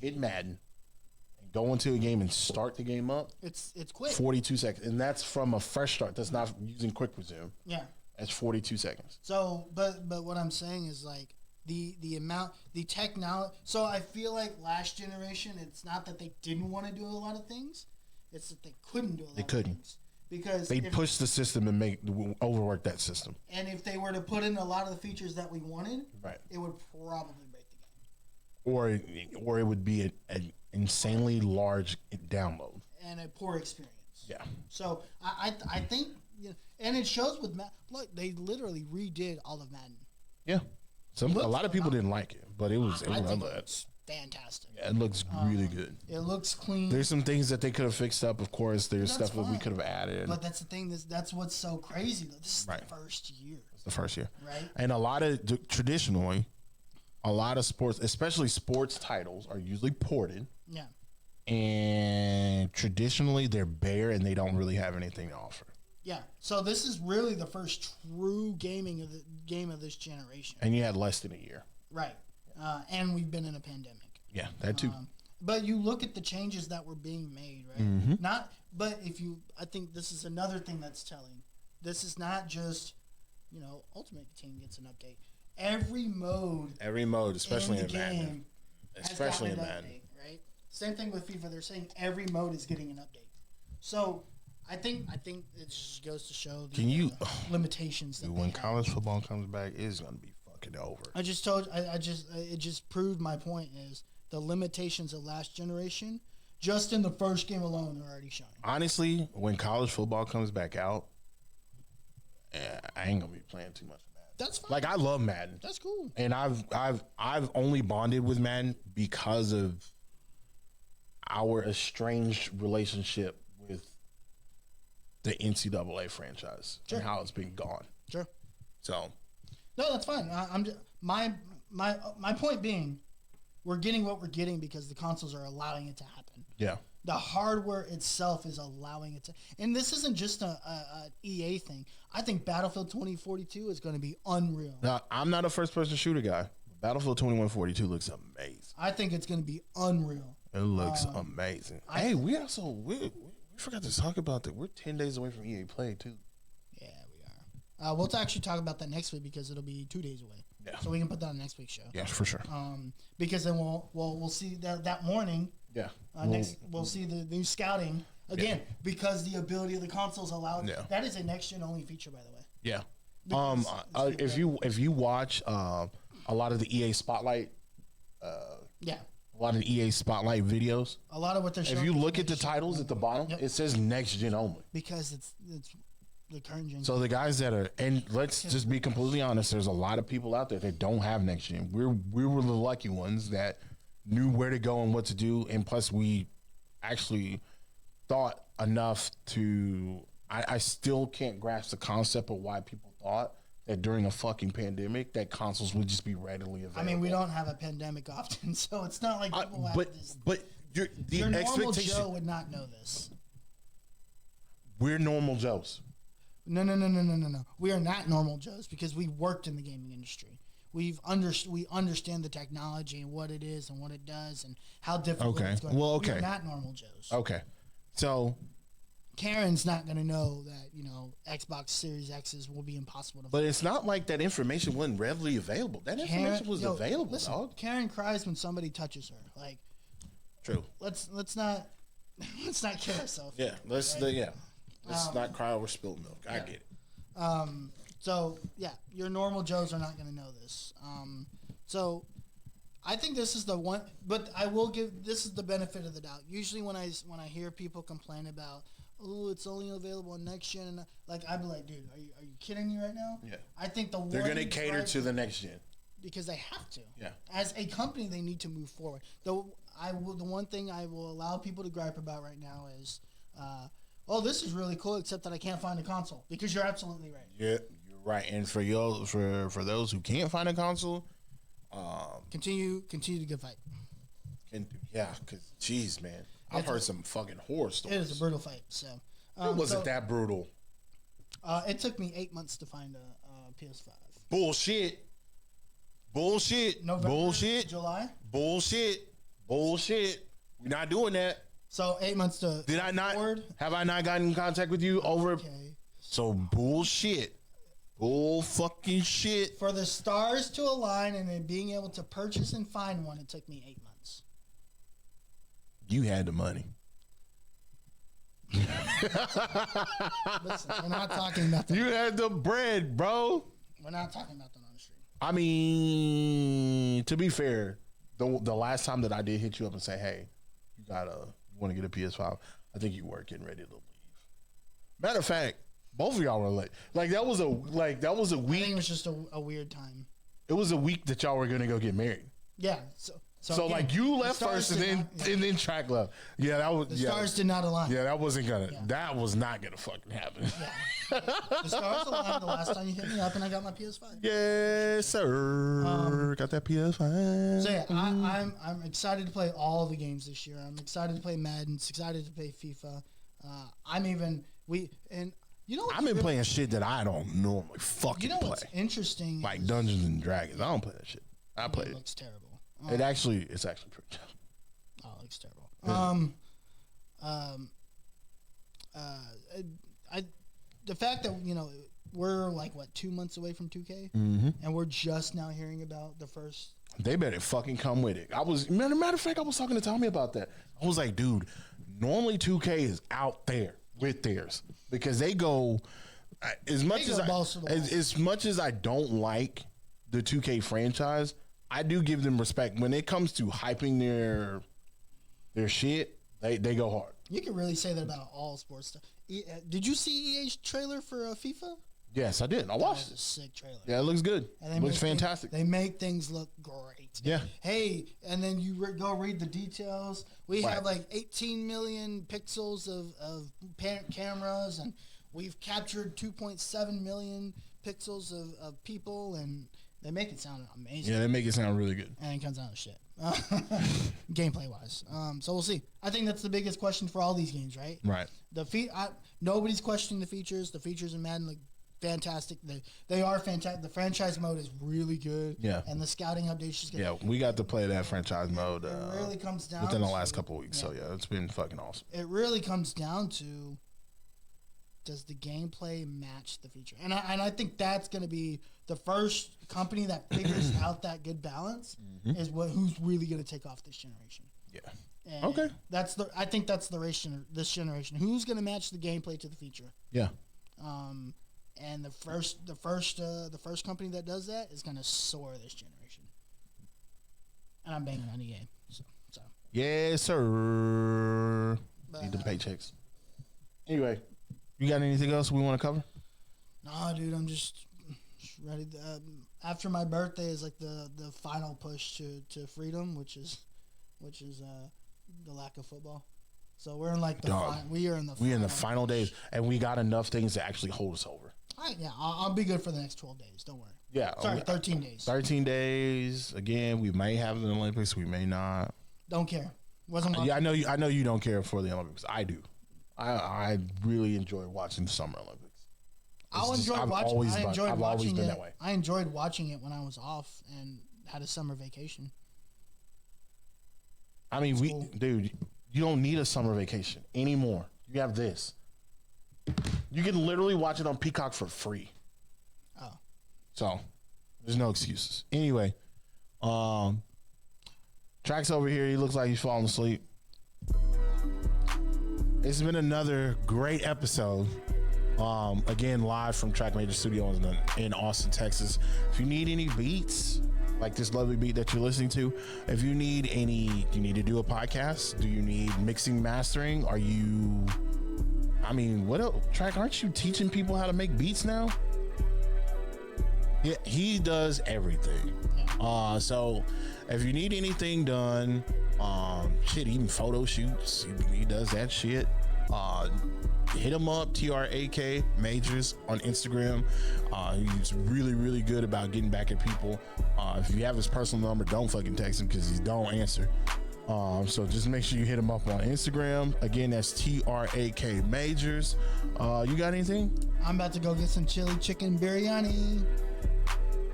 hit Madden, and go into a game and start the game up, It's quick. 42 seconds. And that's from a fresh start. That's not using quick resume. Yeah. That's 42 seconds. So, but what I'm saying is like the amount, the technology. So I feel like last generation, it's not that they didn't want to do a lot of things, it's that they couldn't do a lot of things because They pushed the system and overwork that system. And if they were to put in a lot of the features that we wanted, Right. it would probably break the game. Or it would be an insanely large download. And a poor experience. Yeah. So I think, you know, and it shows with Madden. Look, they literally redid all of Madden. Yeah. A lot of people didn't like it, but it was. I think it's fantastic. Yeah, it looks really good. It looks clean. There's some things that they could have fixed up. Of course, there's That's stuff that we fine. could have added. But that's the thing. That's what's so crazy. Though. This is Right. the first year, It's the first year, right? and a lot of traditionally, a lot of sports, especially sports titles, are usually ported, Yeah. and traditionally they're bare and they don't really have anything to offer. Yeah. So this is really the first true game of this generation, And you had less than a year. right? And we've been in a pandemic. Yeah, that too. But you look at the changes that were being made, right? Mm-hmm. I think this is another thing that's telling. This is not just, Ultimate Team gets an update. Every mode, Especially in the in Madden, game, especially has in gotten an Madden. update, right? Same thing with FIFA. They're saying every mode is getting an update. So I think it just goes to show the limitations. That When college football comes back, it's gonna be fucking over. I just told it just proved my point is the limitations of last generation. Just in the first game alone, are already showing. Honestly, when college football comes back out, I ain't gonna be playing too much Madden. That's fine. Like I love Madden. That's cool. And I've only bonded with Madden because of our estranged relationship with the NCAA franchise and how it's been gone. Sure. So No, that's fine. I'm just, my point being, we're getting what we're getting because the consoles are allowing it to happen. yeah, The hardware itself is allowing it to, and this isn't just a EA thing. I think Battlefield 2042 is going to be unreal. now I'm not a first-person shooter guy. Battlefield 2142 looks amazing. I think it's going to be unreal. It looks amazing. Hey, we forgot to talk about that. We're 10 days away from EA Play too. Yeah, we are. We'll actually talk about that next week because it'll be 2 days away. Yeah. So we can put that on next week's show. Yeah, for sure. Because then we'll see that morning. Yeah. We'll see the new scouting again because the ability of the consoles allows. Yeah. That is a next gen only feature, by the way. Yeah. Because if you watch a lot of the EA Spotlight, Yeah. a lot of the EA Spotlight videos, A lot of what they're showing. if you look at the titles at the bottom, Yep. it says next gen only. because it's the current gen. So the guys that are, and let's just be completely honest, there's a lot of people out there that don't have next gen. We were the lucky ones that knew where to go and what to do, and plus we actually thought enough to. I still can't grasp the concept of why people thought that during a fucking pandemic that consoles would just be readily available. I mean, we don't have a pandemic often, so it's not like people have this. But the Your normal expectation. Joe would not know this. We're normal Joes. No. We are not normal Joes because we worked in the gaming industry. We understand the technology and what it is and what it does and how difficult Okay. it's going. Well, We okay. are not normal Joes. Okay, so Karen's not going to know that Xbox Series X's will be impossible to. but it's not like that information wasn't readily available. That information was available, listen, dog. Karen cries when somebody touches her. Like, True. let's not kid ourselves. Yeah. Let's not cry over spilled milk. I get it. So yeah, your normal Joes are not going to know this. So I think this is the one, but I will give this is the benefit of the doubt. Usually when I hear people complain about, oh, it's only available on next gen, and like I'd be like, dude, are you kidding me right now? Yeah. I think They're gonna cater to the next gen. because they have to. Yeah. As a company, they need to move forward. The one thing I will allow people to gripe about right now is, oh, this is really cool, except that I can't find a console. Because you're absolutely right. Yeah, you're right. And for those who can't find a console, Continue to good fight. because jeez, man, I've heard some fucking horror It stories. is a brutal fight. So, It wasn't that brutal. It took me 8 months to find a PS5. Bullshit. November, Bullshit. July. Bullshit. We're not doing that. So 8 months to. Did I not? Forward. Have I not gotten in contact with you over? Okay. So bullshit. Bull fucking shit. For the stars to align and then being able to purchase and find one, it took me 8 months. You had the money. Listen, we're not talking about that. You had the bread, bro. We're not talking about that on the stream. I mean, to be fair, the last time that I did hit you up and say, "Hey, you want to get a PS5?" I think you were getting ready to leave. Matter of fact, both of y'all were late. Like that was a week. I think it was just a weird time. It was a week that y'all were gonna go get married. Yeah. So again, like you left first and then Track left. Yeah, that was the stars did not align. Yeah, that wasn't gonna. Yeah. That was not gonna fucking happen. Yeah. The stars aligned the last time you hit me up, and I got my PS5. Yes, sir. Got that PS5. So yeah, I'm excited to play all the games this year. I'm excited to play Madden. Excited to play FIFA. I've been playing shit that I don't normally fucking play. What's interesting? Like Dungeons and Dragons. I don't play that shit. I play it. It looks terrible. It's actually pretty tough. Oh, it looks terrible. The fact that we're like 2 months away from 2K, and we're just now hearing about the first. They better fucking come with it. Matter of fact, I was talking to Tommy about that. I was like, dude, normally 2K is out there with theirs because they go as much as I don't like the 2K franchise. I do give them respect when it comes to hyping their shit. They go hard. You can really say that about all sports stuff. Did you see EA's trailer for FIFA? Yes, I did. I watched it. A sick trailer. Yeah, it looks good. It looks fantastic. They make things look great. Yeah. Hey, and then you go read the details. We have like 18 million pixels of parent cameras, and we've captured 2.7 million pixels of people, and they make it sound amazing. Yeah, they make it sound really good. And it comes out of shit. Gameplay wise. So we'll see. I think that's the biggest question for all these games, right? Right. Nobody's questioning the features. The features in Madden look fantastic. They are fantastic. The franchise mode is really good. Yeah. And the scouting updates is good. Yeah, we got to play that franchise mode it really comes down within the last couple of weeks. Yeah. So yeah, it's been fucking awesome. It really comes down to, does the gameplay match the feature? And I think that's going to be the first company that figures out that good balance is who's really going to take off this generation. Yeah. And okay. I think that's the race this generation. Who's going to match the gameplay to the feature? Yeah. And the first company that does that is going to soar this generation. And I'm banging on EA. So. Yes, sir. Need the paychecks. Anyway, you got anything else we want to cover? Nah, dude, I'm just ready. After my birthday is like the final push to freedom, which is the lack of football. So we're in like we are in the final days, and we got enough things to actually hold us over. I'll be good for the next 12 days. Don't worry. Yeah. Sorry, 13 days. 13 days. Again, we may have the Olympics. We may not. Don't care. I know you don't care for the Olympics. I do. I really enjoy watching the Summer Olympics. I've always been that way. I enjoyed watching it when I was off and had a summer vacation. I mean, dude, you don't need a summer vacation anymore. You have this. You can literally watch it on Peacock for free. Oh. So, there's no excuses. Anyway, Track's over here. He looks like he's falling asleep. It's been another great episode. Again, live from Track Major Studios in Austin, Texas. If you need any beats, like this lovely beat that you're listening to, if you need you need to do a podcast? Do you need mixing, mastering? What else? Track, aren't you teaching people how to make beats now? Yeah, he does everything. So if you need anything done, even photo shoots, he does that shit. Hit him up, TRAK Majors on Instagram. He's really, really good about getting back at people. If you have his personal number, don't fucking text him because he don't answer. So just make sure you hit him up on Instagram. Again, that's TRAK Majors. You got anything? I'm about to go get some chili chicken biryani.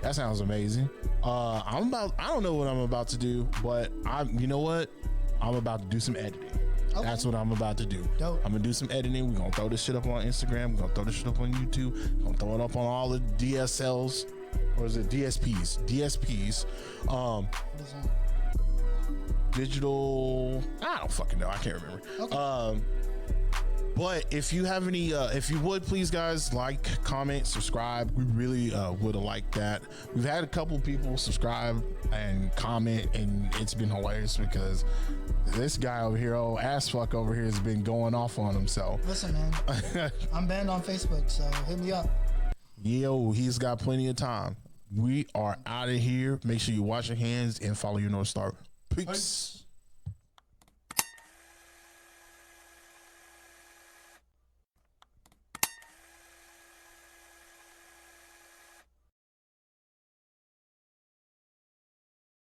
That sounds amazing. I don't know what I'm about to do, but you know what? I'm about to do some editing. Okay. That's what I'm about to do. Dope. I'm gonna do some editing. We're gonna throw this shit up on Instagram. We're gonna throw this shit up on YouTube. We're gonna throw it up on all the DSLs. Or is it DSPs? DSPs. What is that? Digital. I don't fucking know. I can't remember. Okay. But if you have any, if you would please, guys, like, comment, subscribe. We really would have liked that. We've had a couple people subscribe and comment, and it's been hilarious because this guy over here, old ass fuck over here, has been going off on himself. Listen, man, I'm banned on Facebook, so hit me up. Yo, he's got plenty of time. We are out of here. Make sure you wash your hands and follow your North Star. Peace.